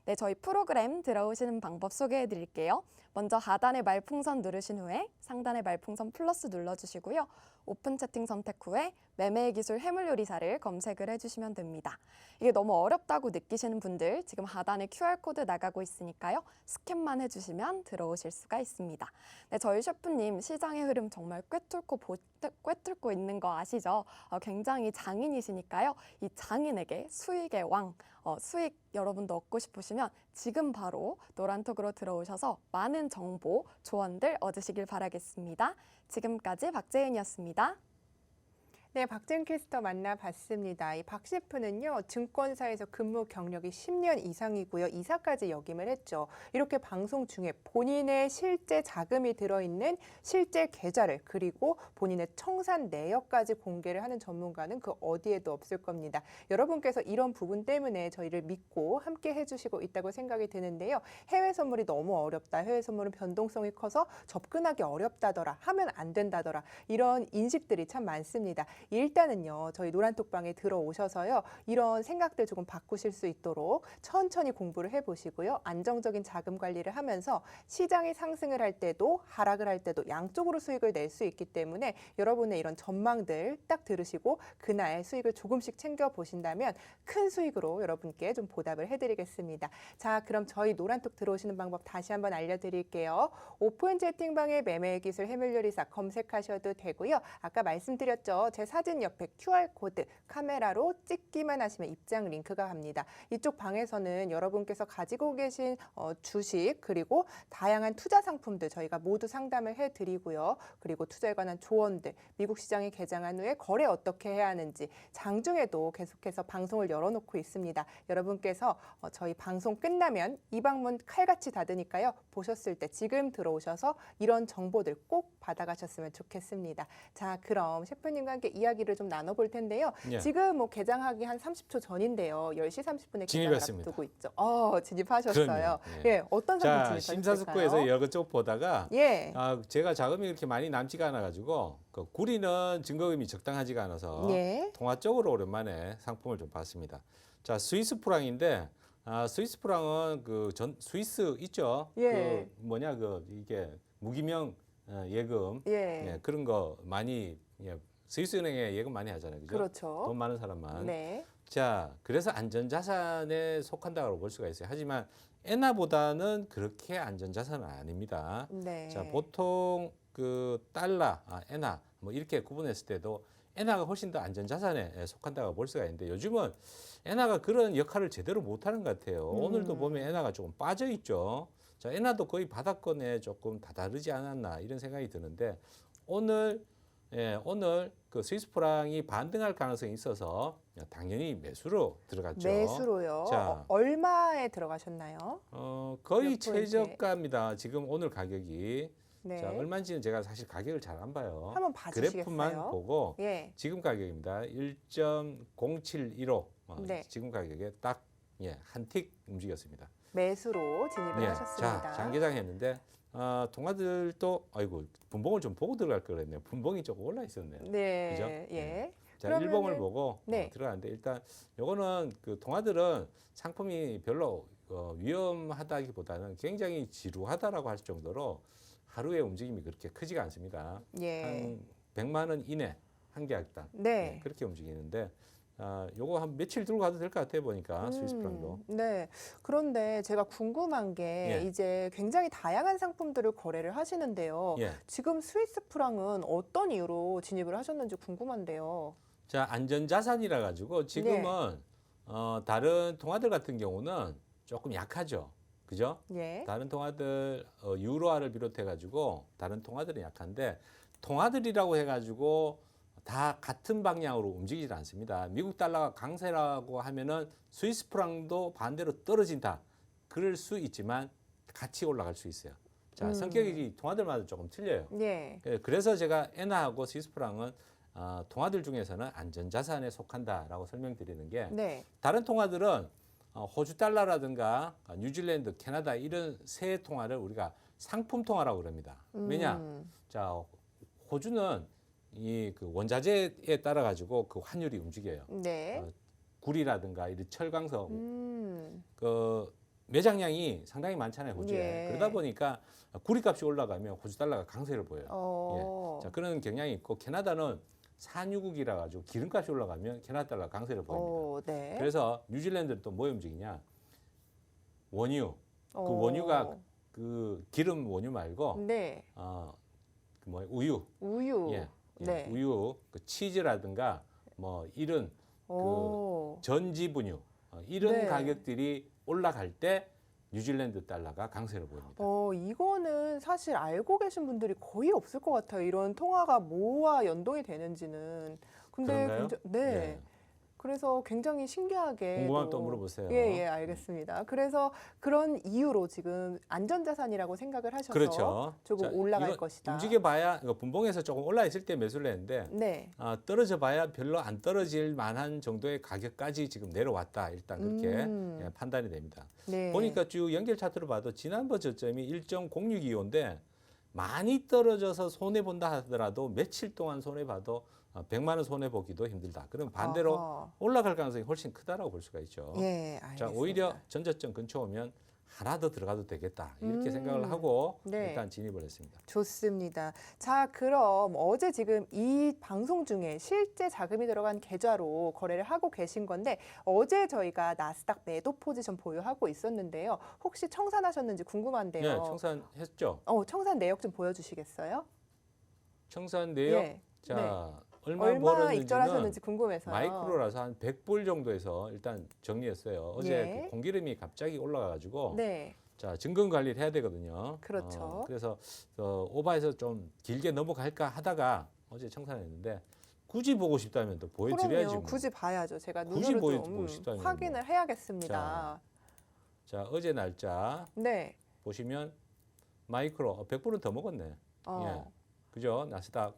네, 저희 프로그램 들어오시는 방법 소개해 드릴게요. 먼저 하단의 말풍선 누르신 후에 상단의 말풍선 플러스 눌러주시고요. 오픈 채팅 선택 후에 매매의 기술 해물요리사를 검색을 해주시면 됩니다. 이게 너무 어렵다고 느끼시는 분들 지금 하단에 QR코드 나가고 있으니까요. 스캔만 해주시면 들어오실 수가 있습니다. 네, 저희 셰프님 시장의 흐름 정말 꿰뚫고 있는 거 아시죠? 굉장히 장인이시니까요. 이 장인에게 수익의 왕, 수익 여러분도 얻고 싶으시면 지금 바로 노란톡으로 들어오셔서 많은 정보, 조언들 얻으시길 바라겠습니다. 지금까지 박재은이었습니다. 네, 박재은 캐스터 만나봤습니다. 이 박 셰프는요, 증권사에서 근무 경력이 10년 이상이고요. 이사까지 역임을 했죠. 이렇게 방송 중에 본인의 실제 자금이 들어있는 실제 계좌를 그리고 본인의 청산 내역까지 공개를 하는 전문가는 그 어디에도 없을 겁니다. 여러분께서 이런 부분 때문에 저희를 믿고 함께 해주시고 있다고 생각이 드는데요. 해외 선물이 너무 어렵다. 해외 선물은 변동성이 커서 접근하기 어렵다더라. 하면 안 된다더라. 이런 인식들이 참 많습니다. 일단은요, 저희 노란톡방에 들어오셔서요, 이런 생각들 조금 바꾸실 수 있도록 천천히 공부를 해보시고요. 안정적인 자금 관리를 하면서 시장이 상승을 할 때도 하락을 할 때도 양쪽으로 수익을 낼 수 있기 때문에 여러분의 이런 전망들 딱 들으시고 그날 수익을 조금씩 챙겨보신다면 큰 수익으로 여러분께 좀 보답을 해드리겠습니다. 자, 그럼 저희 노란톡 들어오시는 방법 다시 한번 알려드릴게요. 오픈 채팅방에 매매의 기술 해물요리사 검색하셔도 되고요. 아까 말씀드렸죠. 제 사진 옆에 QR코드 카메라로 찍기만 하시면 입장 링크가 갑니다. 이쪽 방에서는 여러분께서 가지고 계신 주식 그리고 다양한 투자 상품들 저희가 모두 상담을 해드리고요. 그리고 투자에 관한 조언들, 미국 시장이 개장한 후에 거래 어떻게 해야 하는지 장중에도 계속해서 방송을 열어놓고 있습니다. 여러분께서 저희 방송 끝나면 이 방문 칼같이 닫으니까요. 보셨을 때 지금 들어오셔서 이런 정보들 꼭 받아가셨으면 좋겠습니다. 자, 그럼 셰프님과 함께 이야기를 좀 나눠볼 텐데요. 예. 지금 뭐 개장하기 한 30초 전인데요. 10시 30분에 개장을 진입했습니다. 앞두고 있죠. 진입하셨어요. 그럼요. 예, 어떤 상품 자, 진입하셨을까요? 심사숙고해서 여러 쪽 보다가 예, 제가 자금이 그렇게 많이 남지가 않아가지고 그 구리는 증거금이 적당하지가 않아서 예, 통화 쪽으로 오랜만에 상품을 좀 봤습니다. 자, 스위스 프랑인데 스위스 프랑은 그 스위스 있죠? 예. 그 뭐냐 이게 무기명 예금 예, 그런 거 많이 스위스 은행에 예금 많이 하잖아요. 그죠? 그렇죠. 돈 많은 사람만. 네, 자, 그래서 안전자산에 속한다고 볼 수가 있어요. 하지만 엔화보다는 그렇게 안전자산은 아닙니다. 네. 자, 보통 그 달러, 엔화 뭐 이렇게 구분했을 때도 엔화가 훨씬 더 안전자산에 속한다고 볼 수가 있는데 요즘은 엔화가 그런 역할을 제대로 못하는 것 같아요. 오늘도 보면 엔화가 조금 빠져 있죠. 자, 엔화도 거의 바닥권에 조금 다다르지 않았나 이런 생각이 드는데 오늘 그 스위스 프랑이 반등할 가능성이 있어서 당연히 매수로 들어갔죠. 매수로요. 자. 얼마에 들어가셨나요? 거의 몇 포인트? 최저가입니다. 지금 오늘 가격이. 네. 자, 얼마인지는 제가 사실 가격을 잘 안 봐요. 한번 봐주시겠어요? 그래프만 보고 예, 지금 가격입니다. 1.0715 네. 지금 가격에 딱 한 틱 움직였습니다. 매수로 진입을 자, 하셨습니다. 장기장했는데 동아들도 아이고 분봉을 좀 보고 들어갈 걸 그랬네요. 분봉이 조금 올라 있었네요. 네, 그죠? 예. 자, 그러면은- 일봉을 보고 네. 들어가는데 일단 요거는 그 동아들은 상품이 별로 위험하다기보다는 굉장히 지루하다라고 할 정도로 하루의 움직임이 그렇게 크지가 않습니다. 예. 한 100만 원 이내 한 계약당 네. 그렇게 움직이는데 요거 한 며칠 들고 가도 될 것 같아 보니까 스위스 프랑도. 네. 그런데 제가 궁금한 게 예. 이제 굉장히 다양한 상품들을 거래를 하시는데요. 예. 지금 스위스 프랑은 어떤 이유로 진입을 하셨는지 궁금한데요. 자, 안전자산이라 가지고 지금은 다른 통화들 같은 경우는 조금 약하죠. 그죠? 예. 다른 통화들 유로화를 비롯해 가지고 다른 통화들은 약한데 통화들이라고 해 가지고 다 같은 방향으로 움직이질 않습니다. 미국 달러가 강세라고 하면은 스위스 프랑도 반대로 떨어진다. 그럴 수 있지만 같이 올라갈 수 있어요. 자, 성격이 통화들마다 조금 틀려요. 예. 그래서 제가 엔화하고 스위스 프랑은 통화들 중에서는 안전자산에 속한다라고 설명드리는 게 네. 다른 통화들은 호주 달러라든가 뉴질랜드, 캐나다 이런 세 통화를 우리가 상품 통화라고 그럽니다. 왜냐? 자, 호주는 이 그 원자재에 따라 가지고 그 환율이 움직여요. 네. 구리라든가 이런 철강석 그 매장량이 상당히 많잖아요, 호주에. 예. 그러다 보니까 구리값이 올라가면 호주 달러가 강세를 보여요. 자, 그런 경향이 있고 캐나다는 산유국이라 가지고 기름값이 올라가면 캐나다 달러 강세를 보입니다. 네. 그래서 뉴질랜드는 또 뭐 움직이냐? 원유. 그 어. 원유가 그 기름 원유 말고 네. 그 뭐 우유. 우유. 예. 네. 우유, 그 치즈라든가 뭐 이런 오. 전지 분유 이런 네. 가격들이 올라갈 때 뉴질랜드 달러가 강세를 보입니다. 이거는 사실 알고 계신 분들이 거의 없을 것 같아요. 이런 통화가 뭐와 연동이 되는지는. 근데 그런가요? 네. 예. 그래서 굉장히 신기하게 궁금하면 또 물어보세요. 예, 알겠습니다. 그래서 그런 이유로 지금 안전자산이라고 생각을 하셔서 그렇죠. 조금 자, 올라갈 이거 것이다. 움직여봐야 이거 분봉에서 조금 올라 있을 때 매수를 했는데 네. 떨어져봐야 별로 안 떨어질 만한 정도의 가격까지 지금 내려왔다. 일단 그렇게 판단이 됩니다. 네. 보니까 쭉 연결 차트로 봐도 지난번 저점이 1.0625인데 많이 떨어져서 손해 본다 하더라도 며칠 동안 손해 봐도 100만 원 손해 보기도 힘들다. 그럼 반대로 아하. 올라갈 가능성이 훨씬 크다라고 볼 수가 있죠. 예, 알겠습니다. 자, 오히려 전저점 근처 오면 하나 더 들어가도 되겠다. 이렇게 생각을 하고 네. 일단 진입을 했습니다. 좋습니다. 자, 그럼 어제 지금 이 방송 중에 실제 자금이 들어간 계좌로 거래를 하고 계신 건데 어제 저희가 나스닥 매도 포지션 보유하고 있었는데요. 혹시 청산하셨는지 궁금한데요. 네, 청산했죠. 청산 내역 좀 보여주시겠어요? 청산 내역. 예. 자, 네. 얼마 벌었는지는 익절하셨는지 궁금해서요. 마이크로라서 한 100불 정도에서 일단 정리했어요. 어제 예. 그 공기름이 갑자기 올라가가지고 네, 자 증금 관리를 해야 되거든요. 그렇죠. 그래서 오바해서 좀 길게 넘어갈까 하다가 어제 청산했는데 굳이 보고 싶다면 또 보여드려야지. 그럼요. 뭐. 굳이 봐야죠. 제가 굳이 눈으로 보고 좀 싶다면 확인을 해야겠습니다. 자 어제 날짜 네, 보시면 마이크로 100불은 더 먹었네. 예. 그죠? 나스닥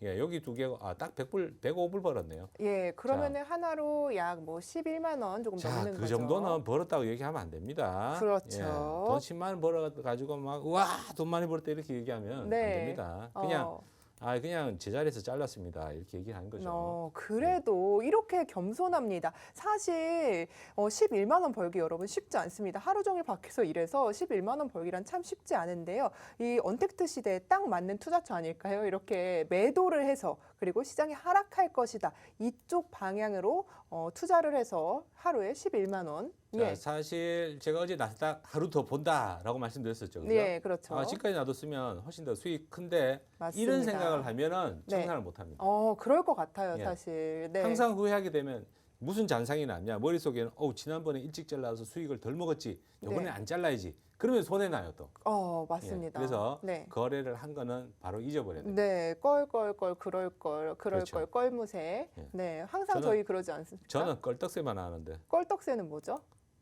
여기 두 개, 딱 100불, 105불 벌었네요. 예, 그러면은 하나로 약 뭐 11만 원 조금 자, 넘는 그 거죠. 정도는 벌었다고 얘기하면 안 됩니다. 그렇죠. 예, 돈 10만 원 벌어가지고 막, 와, 돈 많이 벌었다 이렇게 얘기하면 네. 안 됩니다. 그냥, 그냥 제자리에서 잘랐습니다. 이렇게 얘기하는 거죠. 그래도 이렇게 겸손합니다. 사실 11만 원 벌기 여러분 쉽지 않습니다. 하루 종일 밖에서 일해서 11만 원 벌기란 참 쉽지 않은데요. 이 언택트 시대에 딱 맞는 투자처 아닐까요? 이렇게 매도를 해서 그리고 시장이 하락할 것이다. 이쪽 방향으로 투자를 해서 하루에 11만 원. 자, 사실 제가 어제 나스닥 하루 더 본다라고 말씀드렸었죠. 그죠? 네, 그렇죠. 지금까지 놔뒀으면 훨씬 더 수익 큰데 맞습니다. 이런 생각을 하면은 네. 청산을 못 합니다. 그럴 것 같아요, 예. 사실. 네. 항상 후회하게 되면 무슨 잔상이 났냐 머릿속에는 지난번에 일찍 잘라서 수익을 덜 먹었지 이번에 네. 안 잘라야지 그러면 손해 나요 또. 맞습니다. 그래서 네. 거래를 한 거는 바로 잊어버려야 돼요. 네, 껄껄껄 그럴 그렇죠. 걸 껄무새. 예. 네, 항상 저는- 저희 그러지 않습니까? 저는 껄떡새만 하는데 껄떡새는 뭐죠?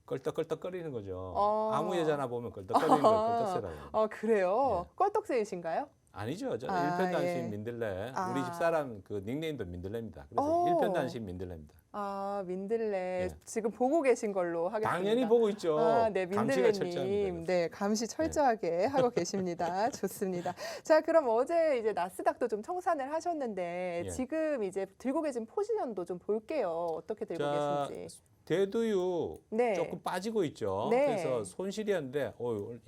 껄떡껄떡거리는 거죠. 어. 아무 여자나 보면 껄떡거리는 걸 껄떡새라고. 그래요? 껄떡새이신가요? 아니죠. 저는 아, 일편단심 예. 민들레. 아. 우리 집사람 그 닉네임도 민들레입니다. 그래서 어. 일편단심 민들레입니다. 민들레 예. 지금 보고 계신 걸로 하겠습니다. 당연히 보고 있죠. 네, 감시가 철저합니다. 민들레님, 네, 감시 철저하게 하고 계십니다. 좋습니다. 자, 그럼 어제 이제 나스닥도 좀 청산을 하셨는데 예. 지금 이제 들고 계신 포지션도 좀 볼게요. 어떻게 들고 자, 계신지. 대두유 네. 조금 빠지고 있죠. 네. 그래서 손실이었는데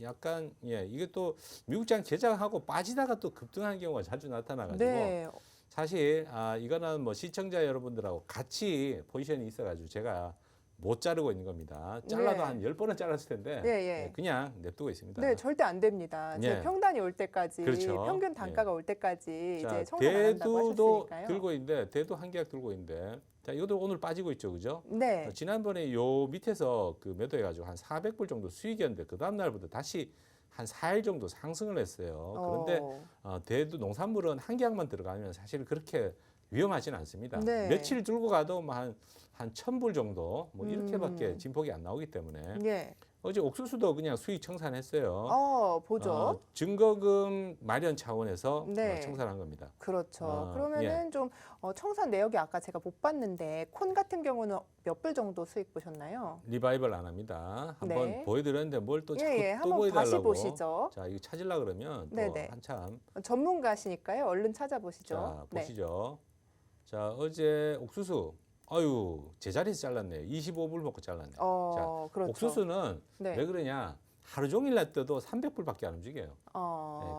약간 이게 또 미국장 개장하고 빠지다가 또 급등하는 경우가 자주 나타나가지고 네, 사실 이거는 뭐 시청자 여러분들하고 같이 포지션이 있어가지고 제가 못 자르고 있는 겁니다. 잘라도 네. 한 10번은 잘랐을 텐데 예. 그냥 냅두고 있습니다. 네, 절대 안 됩니다. 예. 제 평단이 올 때까지, 그렇죠. 평균 단가가 올 때까지 자, 이제 청산 안 한다고 대두도 하셨으니까요. 들고 있는데 대두 한 계약 들고 있는데 자 이것도 오늘 빠지고 있죠, 그죠? 네, 지난번에 요 밑에서 그 매도해가지고 한 400불 정도 수익이었는데 그 다음 날부터 다시 한 4일 정도 상승을 했어요. 그런데 대두 농산물은 한 계약만 들어가면 사실 그렇게 위험하지는 않습니다. 네. 며칠 들고 가도 뭐 한 1,000불 정도 뭐 이렇게밖에 음. 진폭이 안 나오기 때문에 예, 어제 옥수수도 그냥 수익 청산했어요. 보죠. 증거금 마련 차원에서 네. 청산한 겁니다. 그렇죠. 그러면은 좀 청산 내역이 아까 제가 못 봤는데 콘 같은 경우는 몇 불 정도 수익 보셨나요? 리바이벌 안 합니다. 한번 네. 보여드렸는데 뭘 또 자꾸 또 한번 보여달라고. 다시 보시죠. 자, 이거 찾으려 그러면 또 네네. 한참. 전문가시니까요. 얼른 찾아보시죠. 자, 네. 보시죠. 자, 어제 옥수수. 제자리에서 잘랐네요. 25불 먹고 잘랐네요. 자, 그렇죠. 옥수수는 네. 왜 그러냐? 하루 종일 놔둬도 300불밖에 안 움직여요.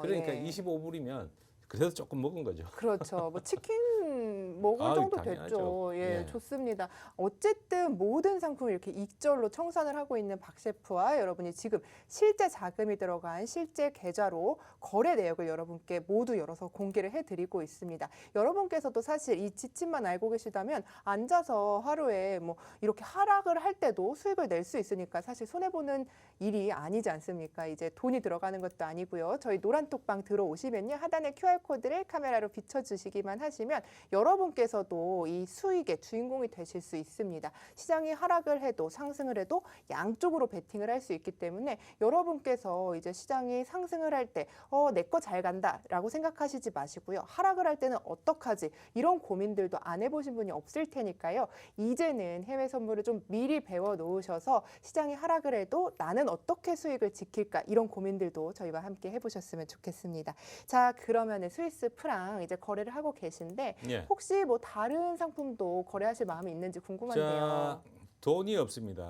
그러니까 예. 25불이면 그래도 조금 먹은 거죠. 그렇죠. 뭐 치킨 먹을 아유, 정도 당연하죠. 됐죠. 예, 예. 좋습니다. 어쨌든 모든 상품을 이렇게 익절로 청산을 하고 있는 박 셰프와 여러분이 지금 실제 자금이 들어간 실제 계좌로 거래 내역을 여러분께 모두 열어서 공개를 해드리고 있습니다. 여러분께서도 사실 이 지침만 알고 계시다면 앉아서 하루에 뭐 이렇게 하락을 할 때도 수익을 낼 수 있으니까 사실 손해보는 일이 아니지 않습니까? 이제 돈이 들어가는 것도 아니고요. 저희 노란톡방 들어오시면요. 하단에 QR코드를 카메라로 비춰주시기만 하시면 여러분께서도 이 수익의 주인공이 되실 수 있습니다. 시장이 하락을 해도 상승을 해도 양쪽으로 베팅을 할 수 있기 때문에 여러분께서 이제 시장이 상승을 할 때 내 거 잘 간다라고 생각하시지 마시고요. 하락을 할 때는 어떡하지? 이런 고민들도 안 해보신 분이 없을 테니까요. 이제는 해외 선물을 좀 미리 배워 놓으셔서 시장이 하락을 해도 나는 어떻게 수익을 지킬까? 이런 고민들도 저희와 함께 해보셨으면 좋겠습니다. 자, 그러면 스위스 프랑 이제 거래를 하고 계신데 예. 혹시 뭐 다른 상품도 거래하실 마음이 있는지 궁금한데요. 자, 돈이 없습니다.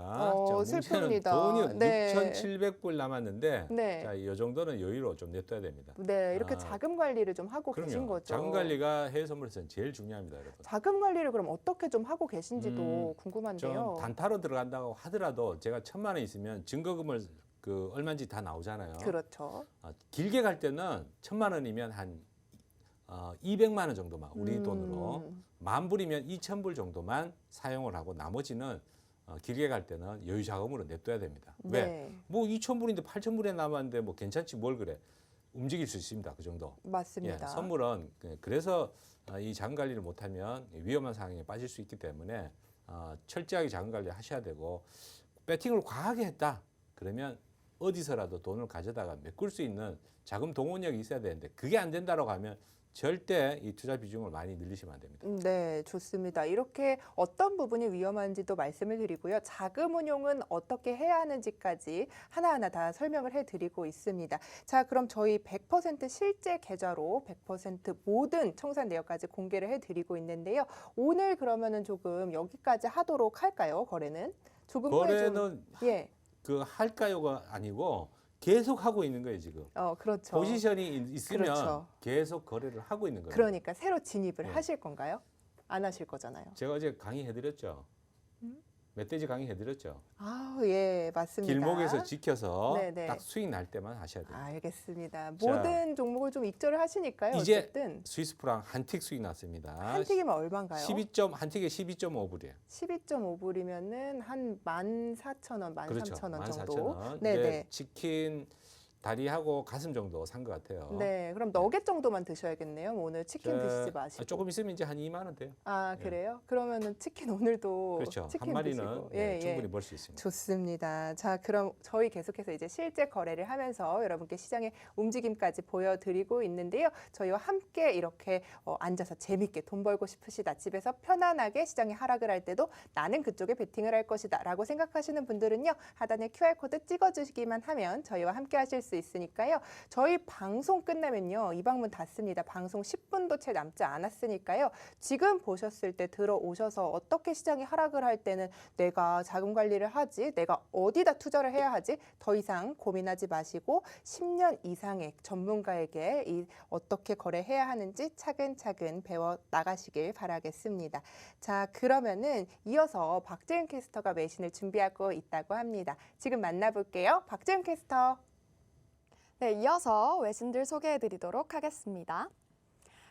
자, 문제는 슬픕니다. 돈이 네. 6,700불 남았는데 네. 자, 이 정도는 여유로 좀 냅둬야 됩니다. 네, 이렇게 자금 관리를 좀 하고 계신 그럼요. 거죠. 자금 관리가 해외 선물에서는 제일 중요합니다, 여러분. 자금 관리를 그럼 어떻게 좀 하고 계신지도 궁금한데요. 좀 단타로 들어간다고 하더라도 제가 1,000만 원 있으면 증거금을 얼마인지 다 나오잖아요. 그렇죠. 길게 갈 때는 1,000만 원이면 한 200만 원 정도만 우리 음. 돈으로 10,000불이면 2,000불 정도만 사용을 하고 나머지는 길게 갈 때는 여유 자금으로 냅둬야 됩니다. 왜? 네, 뭐 2,000불인데 8,000불에 남았는데 뭐 괜찮지 뭘 그래. 움직일 수 있습니다. 그 정도. 맞습니다. 예, 선물은 그래서 이 자금 관리를 못하면 위험한 상황에 빠질 수 있기 때문에 철저하게 자금 관리 하셔야 되고 배팅을 과하게 했다. 그러면 어디서라도 돈을 가져다가 메꿀 수 있는 자금 동원력이 있어야 되는데 그게 안 된다라고 하면 절대 이 투자 비중을 많이 늘리시면 안 됩니다. 네, 좋습니다. 이렇게 어떤 부분이 위험한지도 말씀을 드리고요. 자금 운용은 어떻게 해야 하는지까지 하나하나 다 설명을 해드리고 있습니다. 자, 그럼 저희 100% 실제 계좌로 100% 모든 청산 내역까지 공개를 해드리고 있는데요. 오늘 그러면은 조금 여기까지 하도록 할까요? 거래는? 조금 후에 좀, 거래는 예, 그 할까요가 아니고 계속 하고 있는 거예요 지금. 그렇죠. 포지션이 있으면 그렇죠. 계속 거래를 하고 있는 거예요. 그러니까 새로 진입을 네. 하실 건가요? 안 하실 거잖아요. 제가 어제 강의해드렸죠. 멧돼지 강의해드렸죠. 아, 예, 맞습니다. 길목에서 지켜서 네네. 딱 수익 날 때만 하셔야 돼요. 알겠습니다. 모든 종목을 좀 익절을 하시니까요. 이제 어쨌든 스위스 프랑 한 틱 수익 났습니다. 한 틱이면 얼마인가요? 한 틱에 12.5불이에요. 12.5불이면은 한 14,000원, 13,000원 그렇죠. 정도. 14,000원. 네네. 이제 치킨 다리하고 가슴 정도 산 것 같아요. 네, 그럼 너겟 정도만 드셔야겠네요. 뭐 오늘 치킨 드시지 마시고. 조금 있으면 이제 한 2만 원 돼요. 아, 그래요? 그러면은 치킨 오늘도 그렇죠. 치킨 한 마리는 드시고. 충분히 벌 수 있습니다. 좋습니다. 자, 그럼 저희 계속해서 이제 실제 거래를 하면서 여러분께 시장의 움직임까지 보여드리고 있는데요. 저희와 함께 이렇게 앉아서 재밌게 돈 벌고 싶으시다. 집에서 편안하게 시장이 하락을 할 때도 나는 그쪽에 베팅을 할 것이다 라고 생각하시는 분들은요. 하단에 QR코드 찍어주시기만 하면 저희와 함께 하실 수 있으니까요. 저희 방송 끝나면요. 이 방문 닫습니다. 방송 10분도 채 남지 않았으니까요. 지금 보셨을 때 들어오셔서 어떻게 시장이 하락을 할 때는 내가 자금 관리를 하지, 내가 어디다 투자를 해야 하지, 더 이상 고민하지 마시고 10년 이상의 전문가에게 어떻게 거래해야 하는지 차근차근 배워 나가시길 바라겠습니다. 자, 그러면은 이어서 박재은 캐스터가 외신을 준비하고 있다고 합니다. 지금 만나볼게요. 박재은 캐스터. 네, 이어서 외신들 소개해드리도록 하겠습니다.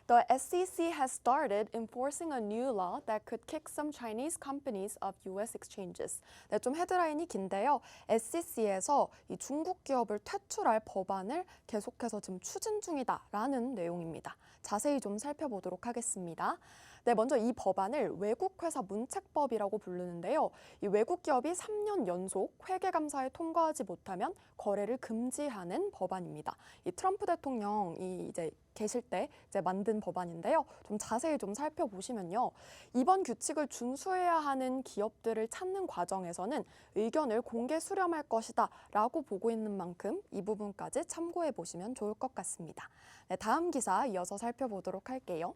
The SEC has started enforcing a new law that could kick some Chinese companies off U.S. exchanges. 네, 좀 헤드라인이 긴데요. SEC에서 이 중국 기업을 퇴출할 법안을 계속해서 지금 추진 중이다라는 내용입니다. 자세히 좀 살펴보도록 하겠습니다. 네, 먼저 이 법안을 외국회사 문책법이라고 부르는데요. 이 외국 기업이 3년 연속 회계감사에 통과하지 못하면 거래를 금지하는 법안입니다. 이 트럼프 대통령이 이제 계실 때 이제 만든 법안인데요. 좀 자세히 좀 살펴보시면요. 이번 규칙을 준수해야 하는 기업들을 찾는 과정에서는 의견을 공개 수렴할 것이다 라고 보고 있는 만큼 이 부분까지 참고해 보시면 좋을 것 같습니다. 네, 다음 기사 이어서 살펴보도록 할게요.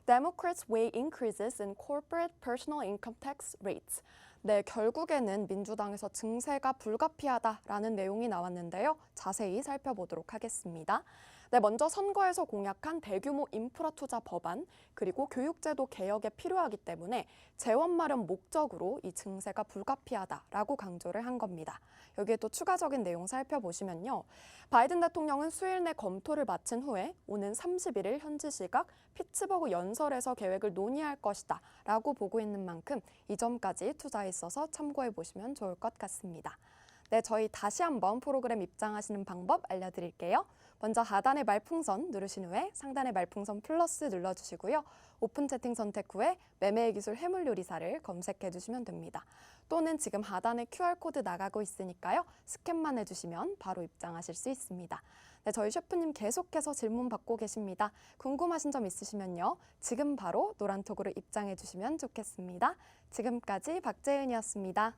Democrats weigh increases in corporate personal income tax rates. 네, 결국에는 민주당에서 증세가 불가피하다라는 내용이 나왔는데요. 자세히 살펴보도록 하겠습니다. 네, 먼저 선거에서 공약한 대규모 인프라 투자 법안, 그리고 교육제도 개혁에 필요하기 때문에 재원 마련 목적으로 이 증세가 불가피하다라고 강조를 한 겁니다. 여기에 또 추가적인 내용 살펴보시면요. 바이든 대통령은 수일 내 검토를 마친 후에 오는 31일 현지 시각 피츠버그 연설에서 계획을 논의할 것이다 라고 보고 있는 만큼 이 점까지 투자에 있어서 참고해 보시면 좋을 것 같습니다. 네, 저희 다시 한번 프로그램 입장하시는 방법 알려드릴게요. 먼저 하단의 말풍선 누르신 후에 상단의 말풍선 플러스 눌러주시고요. 오픈 채팅 선택 후에 매매의 기술 해물요리사를 검색해 주시면 됩니다. 또는 지금 하단에 QR코드 나가고 있으니까요. 스캔만 해주시면 바로 입장하실 수 있습니다. 네, 저희 셰프님 계속해서 질문 받고 계십니다. 궁금하신 점 있으시면요. 지금 바로 노란톡으로 입장해 주시면 좋겠습니다. 지금까지 박재은이었습니다.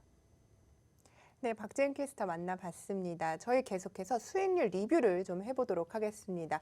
네, 박재은 캐스터 만나봤습니다. 저희 계속해서 수익률 리뷰를 좀 해보도록 하겠습니다.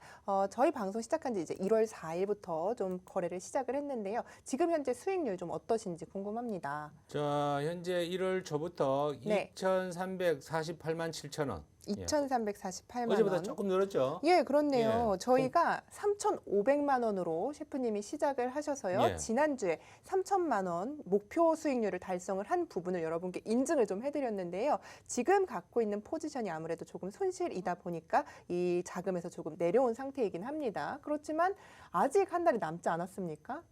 저희 방송 시작한 지 이제 1월 4일부터 좀 거래를 시작을 했는데요. 지금 현재 수익률 좀 어떠신지 궁금합니다. 자, 현재 1월 초부터 네. 2,348만 7천 원. 2,348만 어제보다 원. 조금 늘었죠. 예, 그렇네요. 예. 저희가 3,500만 원으로 셰프님이 시작을 하셔서요. 예. 지난주에 3천만 원 목표 수익률을 달성을 한 부분을 여러분께 인증을 좀 해드렸는데요. 지금 갖고 있는 포지션이 아무래도 조금 손실이다 보니까 이 자금에서 조금 내려온 상태이긴 합니다. 그렇지만 아직 한 달이 남지 않았습니까?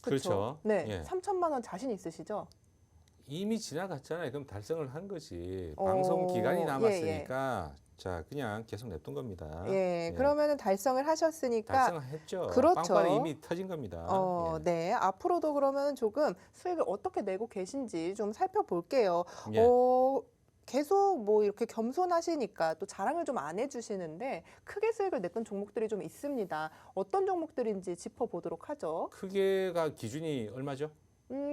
그렇죠. 네, 예. 3천만 원 자신 있으시죠? 이미 지나갔잖아요. 그럼 달성을 한 거지. 어, 방송 기간이 예, 남았으니까 자 그냥 계속 냅둔 겁니다. 예, 예. 그러면은 달성을 하셨으니까 달성을 했죠. 그렇죠. 빵빠레 이미 터진 겁니다. 예. 네. 앞으로도 그러면 조금 수익을 어떻게 내고 계신지 좀 살펴볼게요. 예. 계속 뭐 이렇게 겸손하시니까 또 자랑을 좀 안 해주시는데 크게 수익을 냈던 종목들이 좀 있습니다. 어떤 종목들인지 짚어보도록 하죠. 크게가 기준이 얼마죠?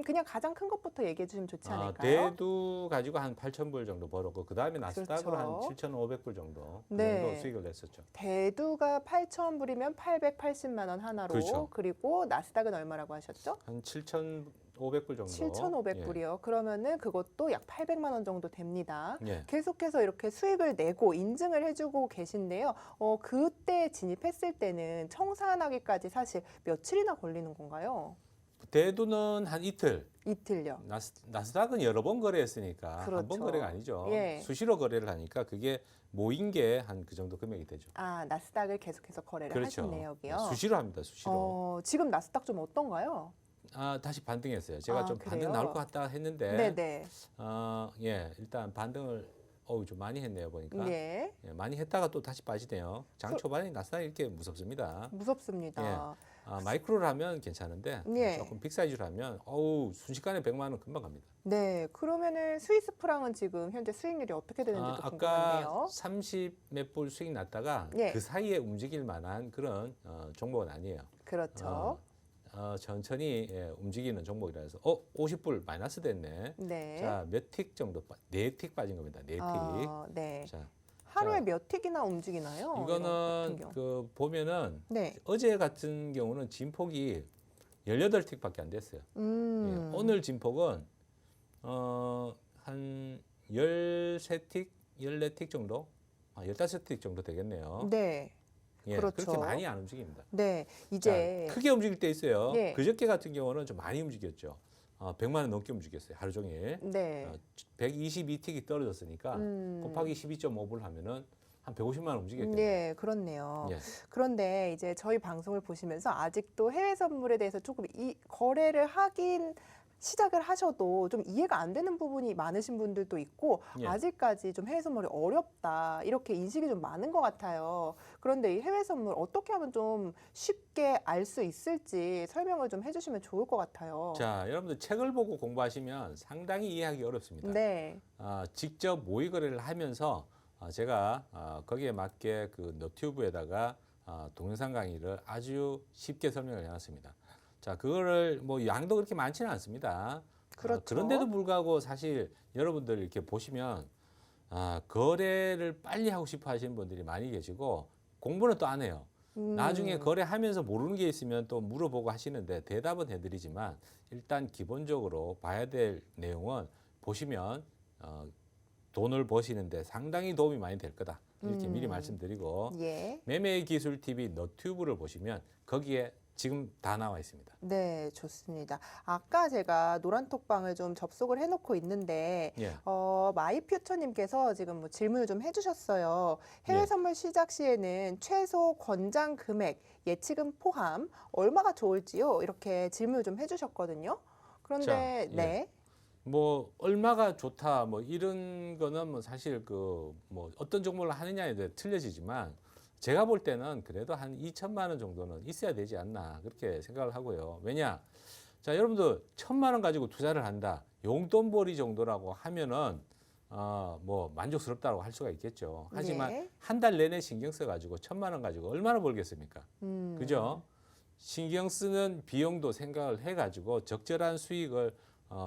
그냥 가장 큰 것부터 얘기해 주시면 좋지 않을까요? 대두 가지고 한 8,000불 정도 벌었고 그 다음에 나스닥으로 한 그렇죠. 7,500불 정도 그 네. 정도 수익을 냈었죠. 대두가 8,000불이면 880만 원 하나로 그렇죠. 그리고 나스닥은 얼마라고 하셨죠? 한 7,500불 정도. 7,500불이요. 그러면은 그것도 약 800만 원 정도 됩니다. 예. 계속해서 이렇게 수익을 내고 인증을 해주고 계신데요. 그때 진입했을 때는 청산하기까지 사실 며칠이나 걸리는 건가요? 대두는 한 이틀. 이틀요. 나스닥은 여러 번 거래했으니까 한 번 그렇죠. 거래가 아니죠. 예. 수시로 거래를 하니까 그게 모인 게 한 그 정도 금액이 되죠. 나스닥을 계속해서 거래를 그렇죠. 하신 내역이요. 수시로 합니다. 수시로. 지금 나스닥 좀 어떤가요? 다시 반등했어요. 제가 좀 그래요? 반등 나올 것 같다 했는데 네네. 일단 반등을 좀 많이 했네요 보니까. 예. 예, 많이 했다가 또 다시 빠지네요. 장 초반에 나스닥이 이렇게 무섭습니다. 무섭습니다. 마이크로를 하면 괜찮은데 예. 조금 빅사이즈로 하면 순식간에 100만 원 금방 갑니다. 네. 그러면은 스위스 프랑은 지금 현재 수익률이 어떻게 되는지도 아까 궁금한데요. 30 몇 불 수익 났다가 예. 그 사이에 움직일 만한 그런 종목은 아니에요. 그렇죠. 천천히 움직이는 종목이라서 50불 마이너스 됐네. 네. 자, 몇 틱 정도 4틱 빠진 겁니다. 4틱. 네. 자, 하루에 자, 몇 틱이나 움직이나요? 이런 같은 이거는 경우? 그 보면은 네. 어제 같은 경우는 진폭이 18틱밖에 안 됐어요. 예, 오늘 진폭은 한 13틱, 14틱 정도, 15틱 정도 되겠네요. 네. 예, 그렇죠. 그렇게 많이 안 움직입니다. 네. 이제 자, 크게 움직일 때 있어요. 예. 그저께 같은 경우는 좀 많이 움직였죠. 100만 원 넘게 움직였어요. 하루 종일. 네. 122틱이 떨어졌으니까 곱하기 12.5불 하면은 한 150만 원 움직였겠네요. 네, 그렇네요. 예. 그런데 이제 저희 방송을 보시면서 아직도 해외 선물에 대해서 조금 이 거래를 하긴 시작을 하셔도 좀 이해가 안 되는 부분이 많으신 분들도 있고 예. 아직까지 좀 해외 선물이 어렵다 이렇게 인식이 좀 많은 것 같아요. 그런데 이 해외 선물 어떻게 하면 좀 쉽게 알 수 있을지 설명을 좀 해주시면 좋을 것 같아요. 자, 여러분들 책을 보고 공부하시면 상당히 이해하기 어렵습니다. 네, 직접 모의 거래를 하면서 제가 거기에 맞게 그 너튜브에다가 동영상 강의를 아주 쉽게 설명을 해놨습니다. 자, 그거를 뭐 양도 그렇게 많지는 않습니다. 그렇죠. 그런데도 불구하고 사실 여러분들 이렇게 보시면 거래를 빨리 하고 싶어 하시는 분들이 많이 계시고 공부는 또 안 해요. 나중에 거래하면서 모르는 게 있으면 또 물어보고 하시는데 대답은 해드리지만 일단 기본적으로 봐야 될 내용은 보시면 돈을 버시는데 상당히 도움이 많이 될 거다. 이렇게 미리 말씀드리고 예. 매매기술TV 너튜브를 보시면 거기에 지금 다 나와 있습니다. 네, 좋습니다. 아까 제가 노란톡방을 좀 접속을 해놓고 있는데 예. 마이퓨처님께서 지금 뭐 질문을 좀 해주셨어요. 해외 예. 선물 시작 시에는 최소 권장 금액 예치금 포함 얼마가 좋을지요? 이렇게 질문을 좀 해주셨거든요. 그런데 자, 예. 네, 뭐 얼마가 좋다 뭐 이런 거는 뭐 사실 그 뭐 어떤 종목을 하느냐에 대해 틀려지지만 제가 볼 때는 그래도 한 2천만 원 정도는 있어야 되지 않나 그렇게 생각을 하고요. 왜냐? 자, 여러분들 1,000만 원 가지고 투자를 한다. 용돈벌이 정도라고 하면은 뭐 만족스럽다고 할 수가 있겠죠. 하지만 네. 한 달 내내 신경 써 가지고 1,000만 원 가지고 얼마나 벌겠습니까? 그죠? 신경 쓰는 비용도 생각을 해 가지고 적절한 수익을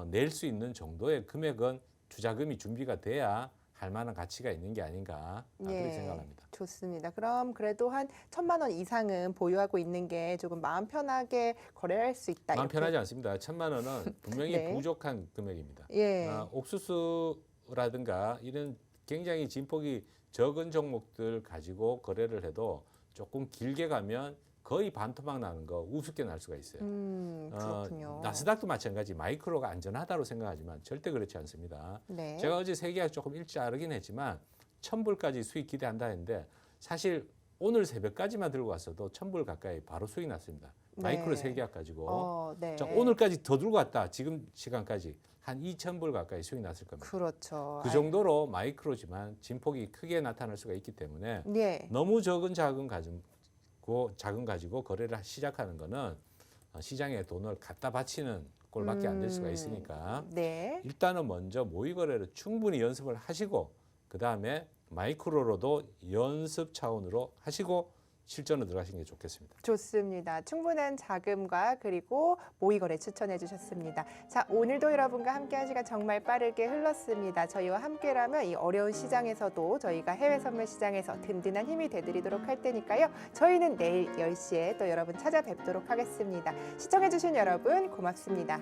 낼 수 있는 정도의 금액은 투자금이 준비가 돼야 할 만한 가치가 있는 게 아닌가 그렇게 생각합니다. 좋습니다. 그럼 그래도 한 1,000만 원 이상은 보유하고 있는 게 조금 마음 편하게 거래할 수 있다. 마음 이렇게. 편하지 않습니다. 1,000만 원은 분명히 네. 부족한 금액입니다. 예. 옥수수라든가 이런 굉장히 진폭이 적은 종목들 가지고 거래를 해도 조금 길게 가면 거의 반토막 나는 거 우습게 날 수가 있어요. 그렇군요. 나스닥도 마찬가지 마이크로가 안전하다고 생각하지만 절대 그렇지 않습니다. 네. 제가 어제 세계학 조금 일찍 알긴 했지만 1,000불까지 수익 기대한다 했는데 사실 오늘 새벽까지만 들고 왔어도 1,000불 가까이 바로 수익 났습니다. 마이크로 네. 세계학 가지고. 네. 자, 오늘까지 더 들고 왔다. 지금 시간까지 한 2,000불 가까이 수익 났을 겁니다. 그렇죠. 그 정도로 마이크로지만 진폭이 크게 나타날 수가 있기 때문에 네. 너무 적은 자금 가지고 거래를 시작하는 거는 시장에 돈을 갖다 바치는 꼴밖에 안 될 수가 있으니까 네. 일단은 먼저 모의 거래를 충분히 연습을 하시고 그 다음에 마이크로로도 연습 차원으로 하시고 실전으로 들어가시는 게 좋겠습니다. 좋습니다. 충분한 자금과 그리고 모의 거래 추천해 주셨습니다. 자, 오늘도 여러분과 함께 한 시간 정말 빠르게 흘렀습니다. 저희와 함께라면 이 어려운 시장에서도 저희가 해외 선물 시장에서 든든한 힘이 되드리도록 할 테니까요. 저희는 내일 10시에 또 여러분 찾아뵙도록 하겠습니다. 시청해 주신 여러분 고맙습니다.